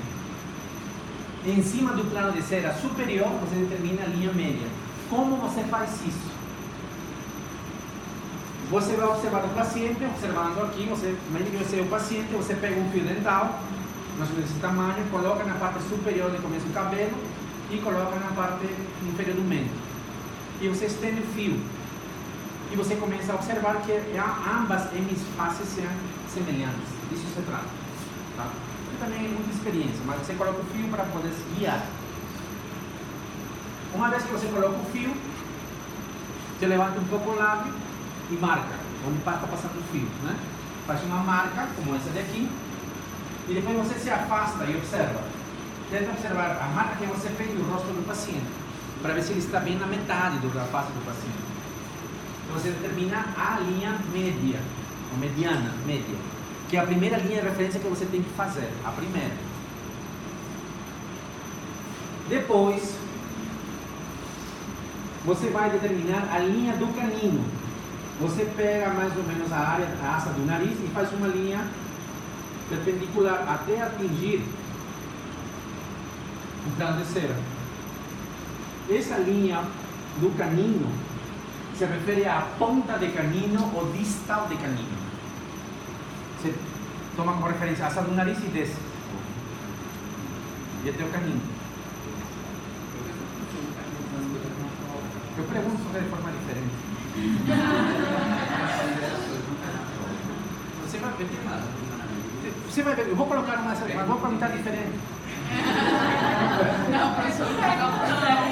Em cima do plano de cera superior, você determina a linha média. Como você faz isso? Você vai observar o paciente, observando aqui, você imagina que você é o paciente, você pega um fio dental, mais ou menos desse tamanho, coloca na parte superior do começo do cabelo e coloca na parte inferior do mento. E você estende o fio. E você começa a observar que ambas faces sejam semelhantes. Isso se trata. Tá? E também é muita experiência, mas você coloca o fio para poder se guiar. Uma vez que você coloca o fio, você levanta um pouco o lábio e marca onde está passando o fio, né? Faz uma marca, como essa daqui, e depois você se afasta e observa. Tenta observar a marca que você fez no rosto do paciente, para ver se ele está bem na metade da face do paciente. Então você determina a linha média, ou mediana, média, que é a primeira linha de referência que você tem que fazer, a primeira. Depois, você vai determinar a linha do canino. Você pega mais ou menos a área, a asa do nariz e faz uma linha perpendicular até atingir o plano de cera. Essa linha do canino se refere à ponta de canino ou distal de canino. Você toma como referência a asa do nariz e desce. E até o canino. Eu pergunto de forma diferente. Você vai ver. Você vai ver. Eu vou colocar uma, mas vou perguntar diferente. Não, professor, pega o papel.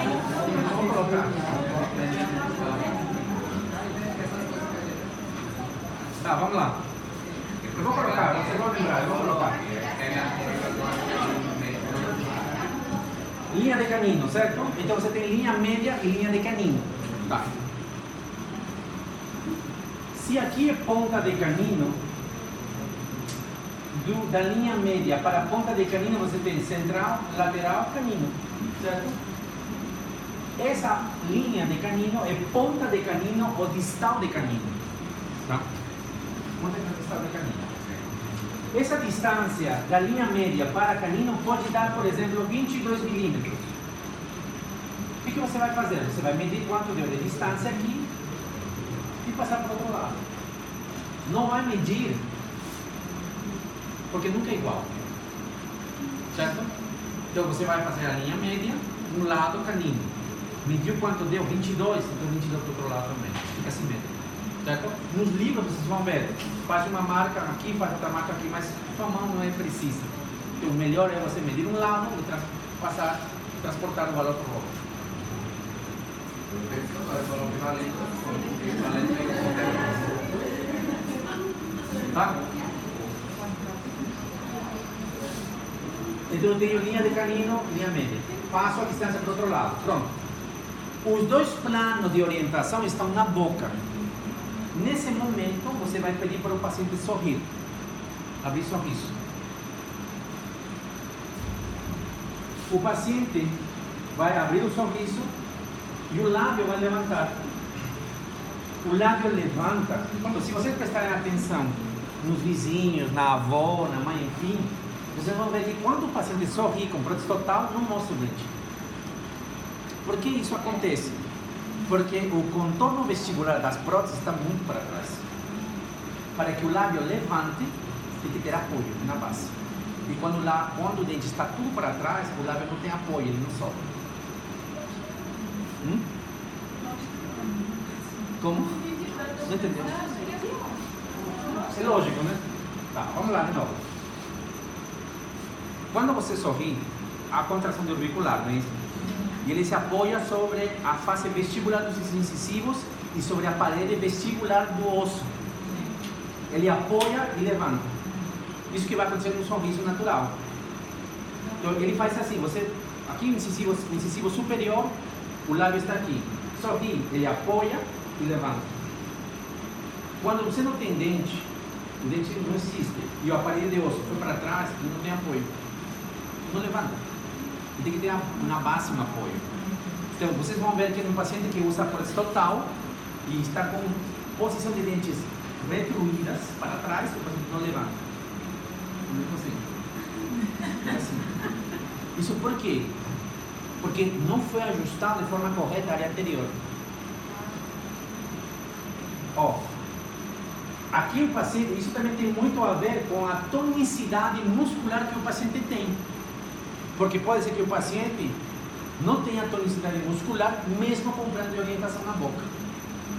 Vou colocar. Tá, vamos lá. Eu vou colocar, vocês vão lembrar, eu vou colocar. Linha de canino, certo? Então você tem linha média e linha de canino. Tá. Se aqui é ponta de canino, da linha média para a ponta de canino você tem central, lateral, canino, certo? Essa linha de canino é ponta de canino ou distal de canino, tá? Ponta de distal de canino. Essa distância da linha média para canino pode dar, por exemplo, 22 milímetros. O que você vai fazer? Você vai medir quanto deu de distância aqui e passar para o outro lado. Não vai medir, porque nunca é igual. Certo? Então você vai fazer a linha média, um lado canino. Mediu quanto deu? 22, então 22 para o outro lado também. Fica simétrico. Certo? Nos livros vocês vão ver, faz uma marca aqui, faz outra marca aqui, mas sua mão não é precisa. Então o melhor é você medir um lado e transportar o valor para o outro. Tá? Então eu tenho linha de canino, linha média. Passo a distância para o outro lado. Pronto. Os dois planos de orientação estão na boca. Nesse momento, você vai pedir para o paciente sorrir. Abrir sorriso. O paciente vai abrir o sorriso e o lábio vai levantar. O lábio levanta. Se vocês prestarem atenção nos vizinhos, na avó, na mãe, enfim, vocês vão ver que quando o paciente sorri com prótese total, não mostra o dente. Por que isso acontece? Porque o contorno vestibular das próteses está muito para trás. Para que o lábio levante, tem que ter apoio na base. E quando o dente está tudo para trás, o lábio não tem apoio, ele não sobe. Como? Não entendeu? É lógico, né? Tá, vamos lá de novo. Quando você sorri, há contração do orbicular, não é isso? E ele se apoia sobre a face vestibular dos incisivos e sobre a parede vestibular do osso. Ele apoia e levanta. Isso que vai acontecer no sorriso natural. Então ele faz assim, você aqui no incisivo superior, o lábio está aqui. Sorri, ele apoia e levanta. Quando você não tem dente, o dente não existe e o aparelho de osso foi para trás e não tem apoio, não levanta. E tem que ter na base um apoio. Então vocês vão ver que no paciente que usa prótese total e está com posição de dentes retruídas para trás, o paciente não levanta. Não consegue. Isso por quê? Porque não foi ajustado de forma correta a área anterior. Ó, aqui o paciente, isso também tem muito a ver com a tonicidade muscular que o paciente tem. Porque pode ser que o paciente não tenha tonicidade muscular, mesmo com plano de orientação na boca.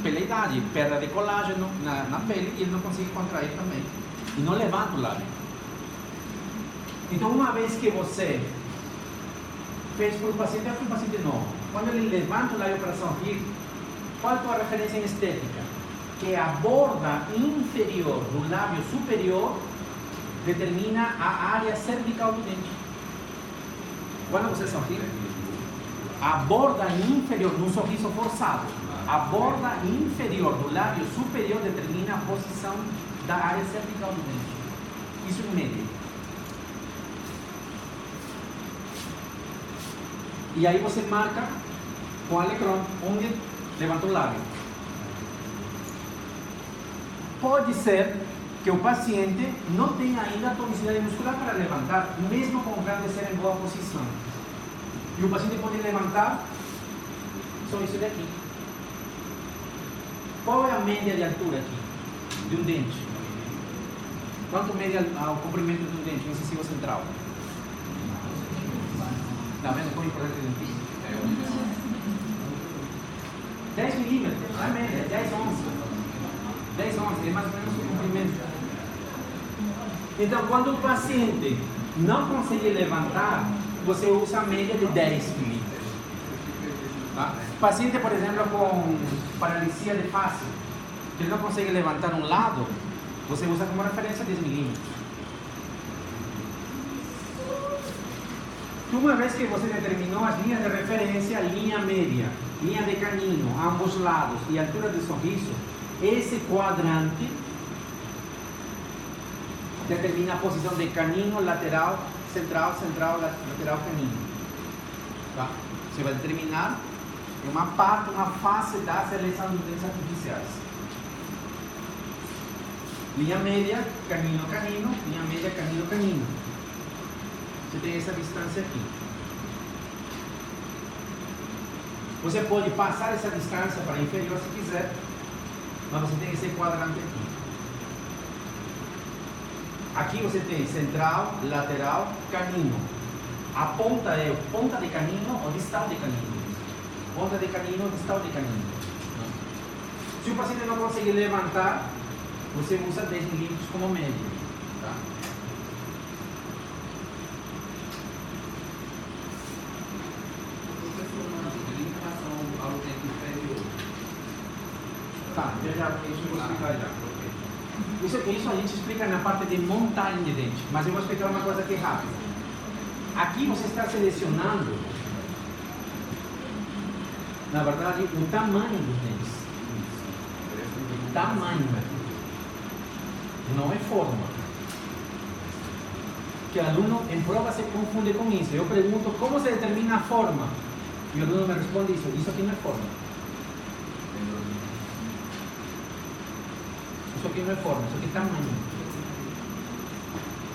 Pela idade, perda de colágeno na pele, e ele não consegue contrair também. E não levanta o lábio. Então, uma vez que você fez para o paciente, é para o paciente novo. Quando ele levanta o lábio para sorrir, qual é a tua referência em estética? Que a borda inferior do lábio superior determina a área cervical do dente. Quando você sorri, a borda inferior, num sorriso forçado, a borda inferior do lábio superior determina a posição da área cervical do dente. Isso em média. E aí você marca com alecrón onde levantou o lábio. Pode ser que o paciente não tenha ainda a tonicidade muscular para levantar, mesmo com o grau de ser em boa posição. E o paciente pode levantar só isso daqui. Qual é a média de altura aqui de um dente? Quanto mede o comprimento de um dente no incisivo central? Está vendo como é importante o dentista? 10 milímetros, não é média, 10, 11. 10, 11, é mais ou menos o comprimento. Então, quando o paciente não consegue levantar, você usa a média de 10 milímetros. Tá? Paciente, por exemplo, com paralisia de face, que ele não consegue levantar um lado, você usa como referência 10 milímetros. Uma vez que você determinou as linhas de referência, linha média, linha de canino, ambos lados e altura de sorriso, esse quadrante determina a posição de canino, lateral, central, lateral, canino. Tá? Você vai determinar uma parte, uma fase da seleção dos dentes artificiais. Linha média, canino, canino, linha média, canino, canino. Você tem essa distância aqui. Você pode passar essa distância para inferior se quiser, mas você tem esse quadrante aqui. Aqui você tem central, lateral, canino. A ponta é ponta de canino ou distal de canino. Ponta de canino ou distal de canino. Se o paciente não conseguir levantar, você usa 10 milímetros como média. Tá? Tá, isso eu vou explicar já. Isso a gente explica na parte de montagem de dente, mas eu vou explicar uma coisa aqui rápida. Aqui você está selecionando, na verdade, o tamanho dos dentes. Tamanho. Não é forma. Que o aluno em prova se confunde com isso. Eu pergunto como se determina a forma. E o aluno me responde isso. Isso aqui não é forma. Isso aqui não é forma, isso aqui é tamanho.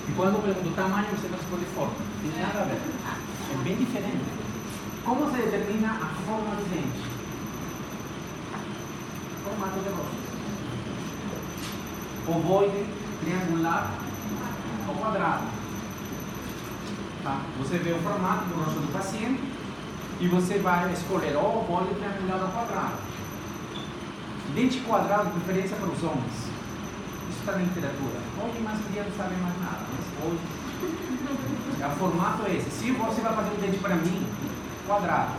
E quando eu pergunto tamanho, você não responde forma. Não tem nada a ver. É bem diferente. Como se determina a forma do dente? Formato de rosto. Ovoide, triangular ou quadrado. Tá? Você vê o formato do rosto do paciente e você vai escolher ou ovoide, triangular ou quadrado. Dente quadrado, de preferência para os homens. Isso está na literatura. Hoje mais que dia não sabe mais nada, mas hoje o formato é esse. Se você vai fazer um dente para mim, quadrado.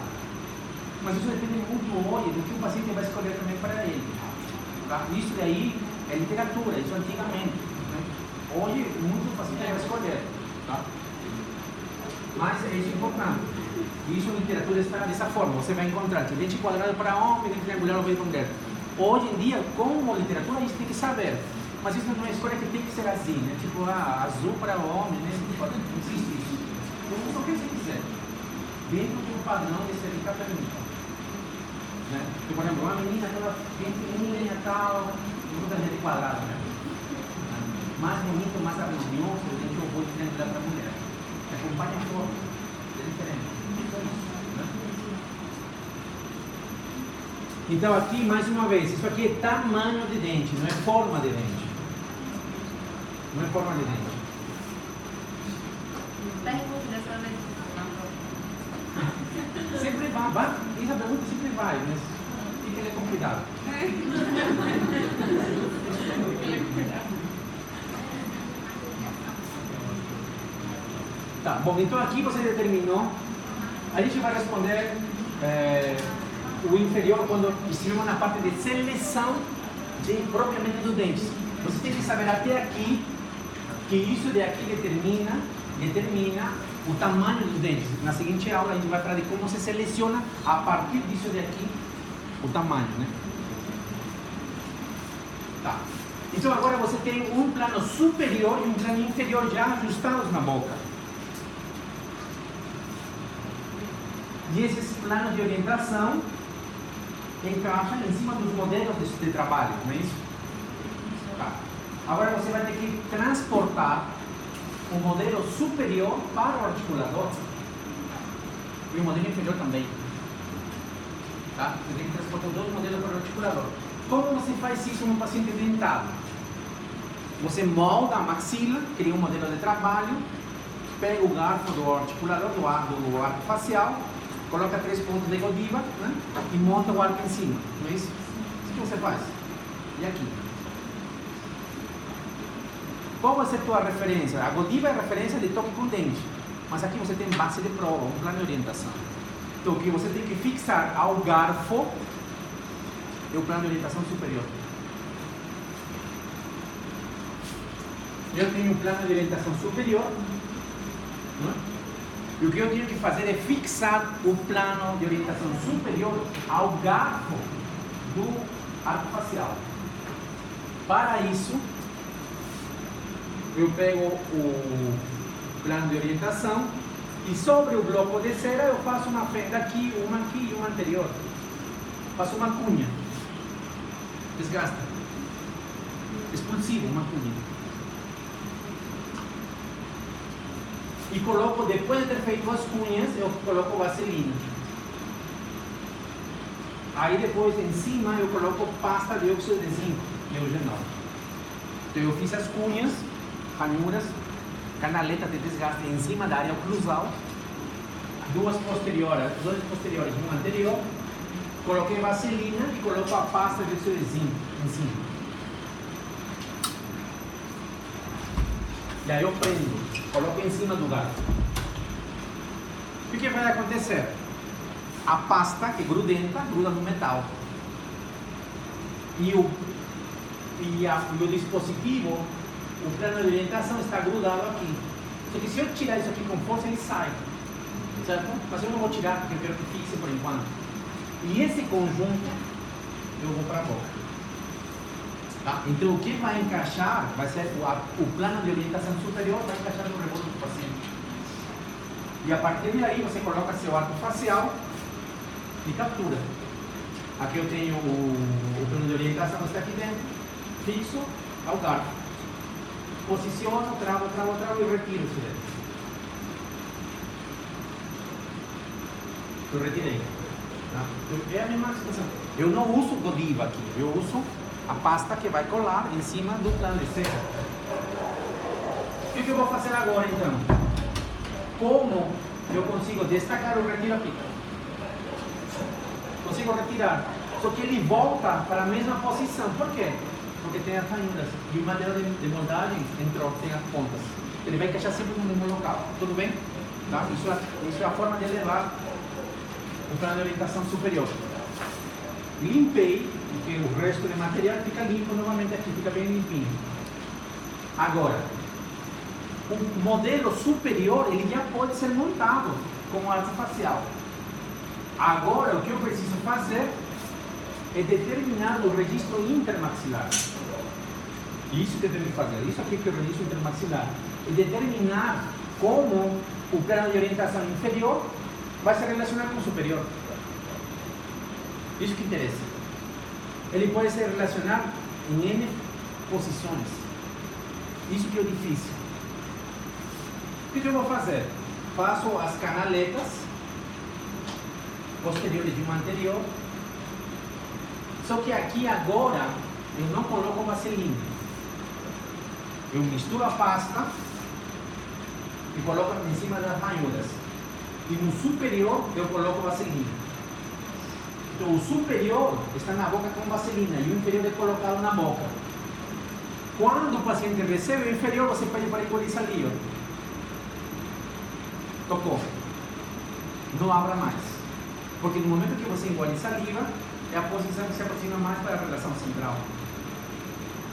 Mas isso depende muito do olho, do que o paciente vai escolher também para ele. Tá? Isso daí é literatura, isso antigamente. Né? Hoje, muito paciente vai escolher. Tá? Mas é isso importante. Isso em literatura está dessa forma. Você vai encontrar que dente quadrado para homem, dente triangular para mulher. Hoje em dia, como literatura, isso tem que saber. Mas isso não é uma escolha que tem que ser assim, né? Tipo, azul para homem, né? Não existe isso. Então, usa o que você quiser. Dentro do padrão de cervical permite. Né? Porque, por exemplo, uma menina toda bem fininha e tal, muita gente quadrada, né? Mais bonito, mais harmonioso, o dente ovoide triangular para mulher. Acompanha a forma. Então aqui, mais uma vez, isso aqui é tamanho de dente, não é forma de dente. Não é forma de dente. Pergunta dessa vez. Sempre vai. Essa pergunta sempre vai, mas fica com cuidado. Tá, bom, então aqui você determinou. A gente vai responder o inferior quando estivemos na parte de seleção propriamente dos dentes. Você tem que saber até aqui que isso de aqui determina o tamanho dos dentes. Na seguinte aula a gente vai falar de como se seleciona a partir disso de aqui o tamanho, né? Tá. Então agora você tem um plano superior e um plano inferior já ajustados na boca. E esses planos de orientação encaixam em cima dos modelos de trabalho, não é isso? Tá. Agora você vai ter que transportar o modelo superior para o articulador e o modelo inferior também. Tá? Você tem que transportar dois modelos para o articulador. Como você faz isso num paciente dentado? Você molda a maxila, cria um modelo de trabalho, pega o garfo do articulador, do arco facial, coloca 3 pontos de Godiva, né? E monta o arco em cima. Não é isso? Isso que você faz. E aqui? Qual vai ser a tua referência? A Godiva é a referência de toque com dente. Mas aqui você tem base de prova, um plano de orientação. Então o que você tem que fixar ao garfo é o plano de orientação superior. Eu tenho um plano de orientação superior, né? E o que eu tenho que fazer é fixar o plano de orientação superior ao garfo do arco facial. Para isso, eu pego o plano de orientação e sobre o bloco de cera eu faço uma fenda aqui e uma anterior. Faço uma cunha. Desgasta. Expulsivo, uma cunha. E coloco, depois de ter feito as cunhas, eu coloco vaselina. Aí depois em cima eu coloco pasta de óxido de zinco e eugenol. Então eu fiz as cunhas, ranhuras, canaleta de desgaste em cima da área oclusal, duas posteriores, uma anterior, coloquei vaselina e coloco a pasta de óxido de zinco em cima. E aí eu prendo, coloco em cima do garfo. O que vai acontecer? A pasta, que é grudenta, gruda no metal. E o dispositivo, o plano de orientação está grudado aqui. Só que se eu tirar isso aqui com força, ele sai. Certo? Mas eu não vou tirar porque eu quero que fixe por enquanto. E esse conjunto eu vou para a boca. Tá? Então o que vai encaixar vai ser o plano de orientação superior, vai encaixar no rebozo do paciente. E a partir daí você coloca seu arco facial e captura. Aqui eu tenho o plano de orientação, está aqui dentro, fixo ao garfo. Posiciono, travo e retiro isso dentro. Eu retirei. Tá? É a mesma situação. Eu não uso Godiva aqui, eu uso a pasta que vai colar em cima do plano de cera. O que eu vou fazer agora então? Como eu consigo destacar o retiro aqui? Consigo retirar. Só que ele volta para a mesma posição. Por quê? Porque tem as ranhuras. E o material de moldagem entrou, tem as pontas. Ele vai encaixar sempre no mesmo local. Tudo bem? Tá? Isso é a forma de levar o plano de orientação superior. Limpei, porque o resto do material fica limpo novamente aqui, fica bem limpinho. Agora, o modelo superior ele já pode ser montado com arco facial. Agora, o que eu preciso fazer é determinar o registro intermaxilar. Isso que eu tenho que fazer, isso aqui que é o registro intermaxilar. E determinar como o plano de orientação inferior vai se relacionar com o superior. Isso que interessa. Ele pode se relacionar em N posições. Isso que é o difícil. O que eu vou fazer? Faço as canaletas posteriores de uma anterior Só que aqui agora eu não coloco vaselina. Eu misturo a pasta e coloco em cima das ranhuras. E no superior eu coloco vaselina. Então o superior está na boca com vaselina e o inferior é colocado na boca. Quando o paciente recebe o inferior, você pede para engolir saliva. Tocou. Não abra mais. Porque no momento que você engole saliva, é a posição que se aproxima mais para a relação central.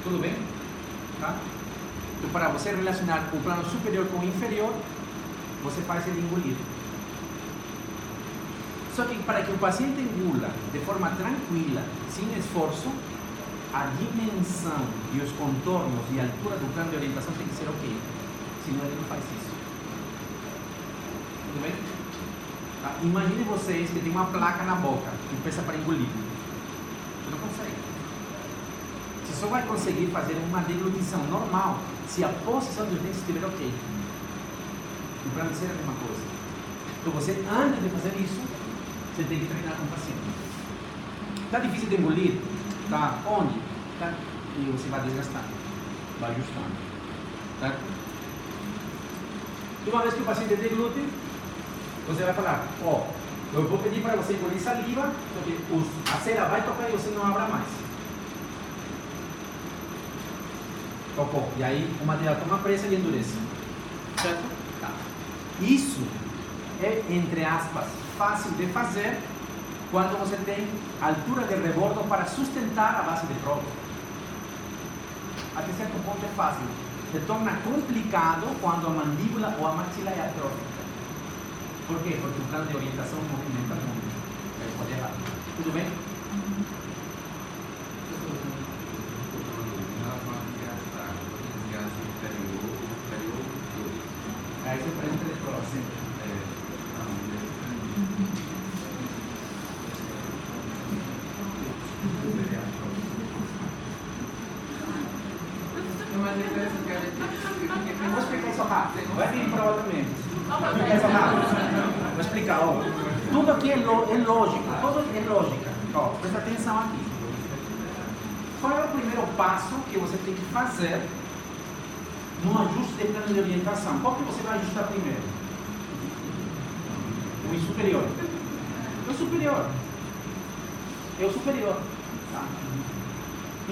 Tudo bem? Tá? Então, para você relacionar o plano superior com o inferior, você faz ele engolir. Só que para que o paciente engula de forma tranquila, sem esforço, a dimensão e os contornos e a altura do plano de orientação tem que ser ok. Senão ele não faz isso. Tudo bem? Tá? Imagine vocês que tem uma placa na boca que peça para engolir. Você não consegue. Você só vai conseguir fazer uma deglutição normal se a posição dos dentes estiver ok. O plano de ser é a mesma coisa. Então você, antes de fazer isso, você tem que treinar com o paciente. Está difícil de engolir? Tá? Onde? Tá? E você vai desgastando, vai ajustando. Certo? E uma vez que o paciente deglute, você vai falar, ó, eu vou pedir para você engolir saliva, porque a cera vai tocar e você não abra mais. Tocou. E aí o material toma pressa e endurece. Certo? Tá. Isso é, entre aspas, fácil de fazer quando você tem altura de rebordo para sustentar a base de prova. Até certo ponto é fácil. Se torna complicado quando a mandíbula ou a maxila é atrófica. Por quê? Porque o plano de orientação movimenta muito. Pode errar. Tudo bem? Aí você pergunta de prova sempre. Vou explicar isso rápido. Vai vir prova também. Vou explicar isso rápido. Vou explicar. Ó. Tudo aqui é lógico. Tudo é lógica. Ó, presta atenção aqui. Qual é o primeiro passo que você tem que fazer no ajuste de plano de orientação? Qual que você vai ajustar primeiro? O superior. O superior. É o superior. Tá?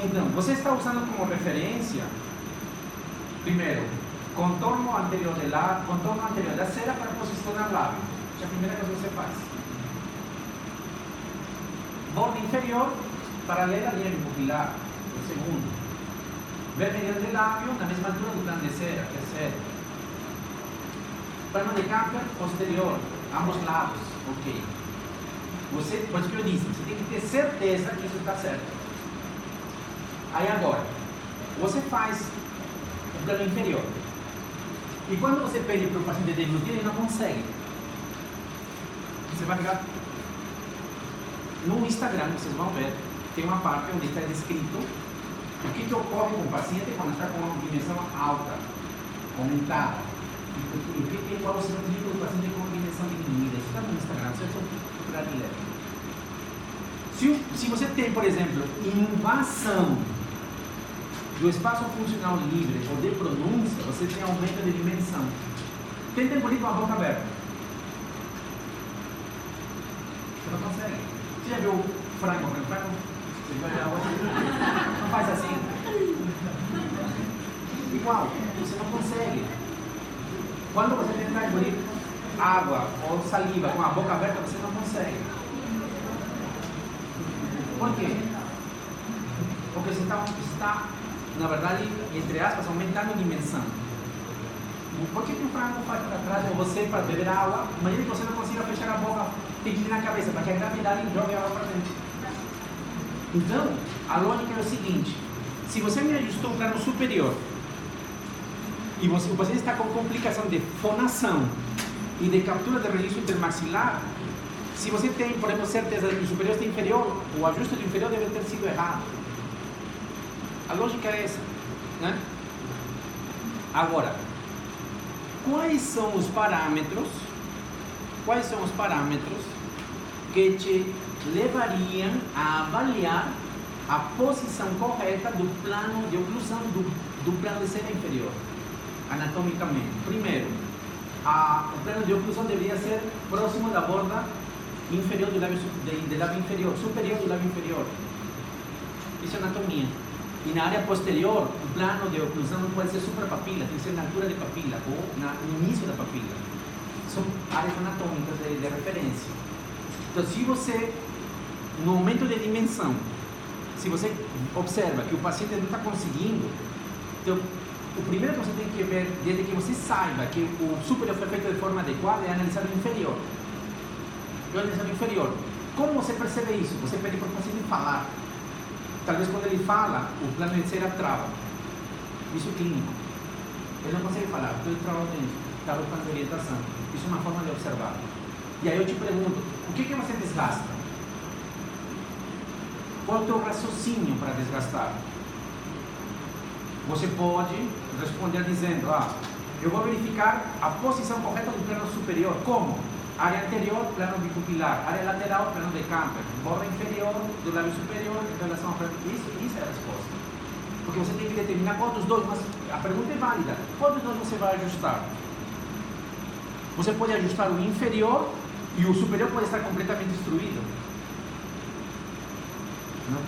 Então, você está usando como referência, primeiro, contorno anterior da cera para posicionar o lábio. Essa é a primeira coisa que você faz. Borda inferior, paralela à linha pupilar. O segundo. Vermelho de lábio, na mesma altura do plano de cera. Terceiro. Plano de Camper posterior, ambos lados. Ok. Você, por isso que eu disse, você tem que ter certeza que isso está certo. Aí agora, você faz o plano inferior. E quando você pede para o paciente deglutir, ele não consegue. Você vai pegar. No Instagram, vocês vão ver, tem uma parte onde está descrito o que ocorre com o paciente quando está com uma dimensão alta, aumentada. E qual você não diz para o paciente com uma dimensão diminuída. Isso está no Instagram, você pode procurar de ler. Se você tem, por exemplo, invasão do espaço funcional livre ou de pronúncia, você tem aumento de dimensão. Tenta engolir com a boca aberta. Você não consegue. Você já viu frango? Você vai dar outra. Não faz assim. Igual, você não consegue. Quando você tenta engolir água ou saliva com a boca aberta, você não consegue. Por quê? Porque você está, na verdade, entre aspas, aumentando a dimensão. Por que o frango faz para trás ou você para beber água? Imagina que você não consiga fechar a boca, tem que ir na cabeça, para que a gravidade jogue a água para dentro. Então, a lógica é o seguinte: se você me ajustou o plano superior e o paciente está com complicação de fonação e de captura de registro intermaxilar, se você tem, por exemplo, certeza de que o superior está inferior, o ajuste do inferior deve ter sido errado. A lógica é essa, né? Agora, quais são os parâmetros que te levariam a avaliar a posição correta do plano de oclusão do plano de cera inferior, anatomicamente. Primeiro, o plano de oclusão deveria ser próximo da borda inferior do lábio, inferior, superior do lábio inferior. Isso é anatomia. E na área posterior, o plano de oclusão não pode ser suprapapila, tem que ser na altura de papila ou no início da papila. São áreas anatômicas de referência. Então, se você, no aumento de dimensão, se você observa que o paciente não está conseguindo, então, o primeiro que você tem que ver, desde que você saiba que o superior foi feito de forma adequada, é analisar o inferior. Analisar o inferior. Como você percebe isso? Você pede para o paciente falar. Talvez quando ele fala, o plano de cera trava. Isso é clínico. Ele não consegue falar, então ele trava dentro. Trava o plano de orientação. Isso é uma forma de observar. E aí eu te pergunto, o que você desgasta? Qual é o teu raciocínio para desgastar? Você pode responder dizendo, eu vou verificar a posição correta do plano superior. Como? Área anterior, plano bicupilar. Área lateral, plano de Camper. Borda inferior do lábio superior em relação ao plano. Isso é a resposta. Porque você tem que determinar qual dos dois, mas a pergunta é válida. Qual dos dois você vai ajustar? Você pode ajustar o inferior e o superior pode estar completamente destruído. Não?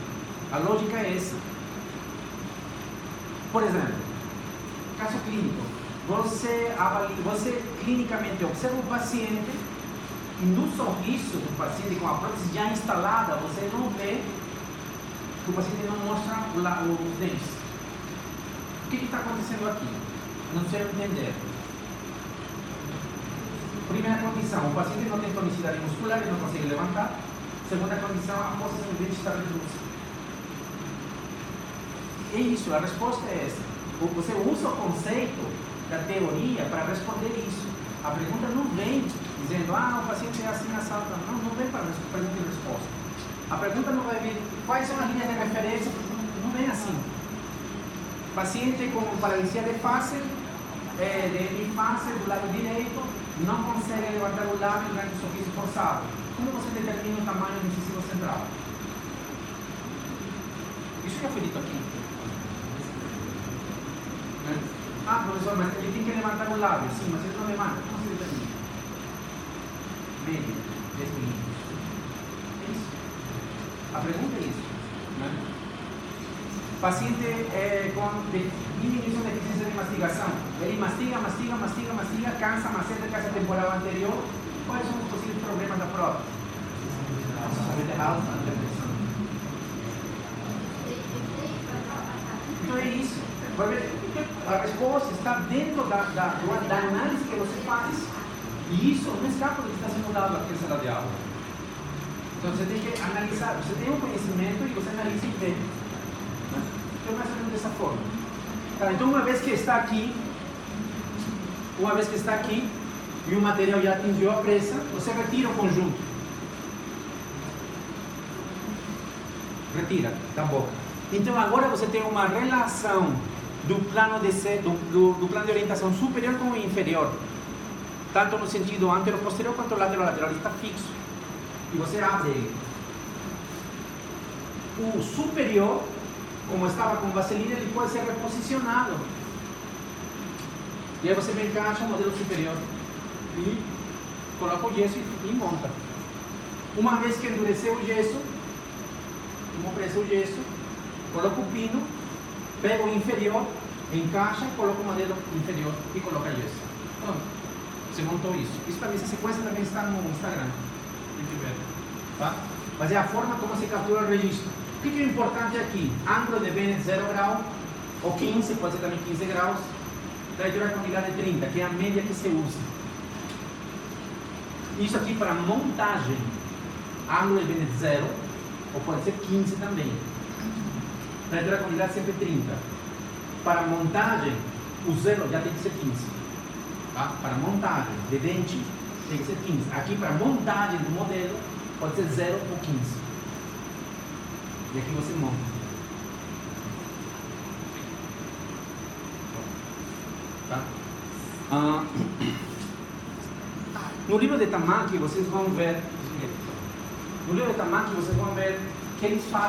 A lógica é essa. Por exemplo, caso clínico. Você clinicamente observa o paciente e no sorriso do paciente com a prótese já instalada, você não vê que o paciente não mostra os dentes. O que está acontecendo aqui? Não sei entender. Primeira condição, o paciente não tem tonicidade muscular e não consegue levantar. Segunda condição, a posição do dente está reduzida. É isso, a resposta é essa. Você usa o conceito da teoria para responder isso. A pergunta não vem dizendo, o paciente é assim, assado. Não vem para pergunta e resposta. A pergunta não vai vir, quais são as linhas de referência? Não vem assim. Paciente com paralisia de face, de face do lado direito, não consegue levantar o lábio durante o sorriso forçado. Como você determina o tamanho do incisivo central? Isso já foi dito aqui. Professor, mas ele tem que levantar o lábio. Sim, mas ele não levanta. Como se determina? Média, 10 milímetros. É isso. A pergunta é isso. Né? Paciente com diminuição de eficiência de mastigação. Ele mastiga, cansa, maceta, cansa temporal anterior. Quais são os possíveis problemas da prótese? Então é isso. A resposta está dentro da análise que você faz. E isso não escapa do que está sendo dado aqui na sala de aula. Então você tem que analisar. Você tem um conhecimento e você analisa e vê. Então mais ou menos dessa forma. Tá, então uma vez que está aqui e o material já atingiu a pressa, você retira o conjunto. Retira da boca. Então agora você tem uma relação do plano do plano de orientação superior com o inferior, tanto no sentido antero-posterior quanto lateral-lateral, está fixo e você abre ele. O superior, como estava com vaselina, ele pode ser reposicionado e aí você encaixa o modelo superior e coloca o gesso e monta. Uma vez que endureceu o gesso, coloca o pino, pega o inferior, encaixa, coloca o modelo inferior e coloca gesso. Pronto. Você montou isso. Isso também, essa sequência também está no Instagram. Tem que ver. Tá? Mas é a forma como se captura o registro. O que é importante aqui? Ângulo de Bennett 0 grau, ou 15, pode ser também 15 graus. Trajetória com unidade 30, que é a média que se usa. Isso aqui para montagem. Ângulo de Bennett 0, ou pode ser 15 também. Trajetória com unidade sempre 30. Para montagem, o 0 já tem que ser 15. Tá? Para montagem de dente, tem que ser 15. Aqui, para montagem do modelo, pode ser 0 ou 15. E aqui você monta. Tá? No livro de Tamaki, vocês vão ver. No livro de Tamaki, vocês vão ver que eles falam.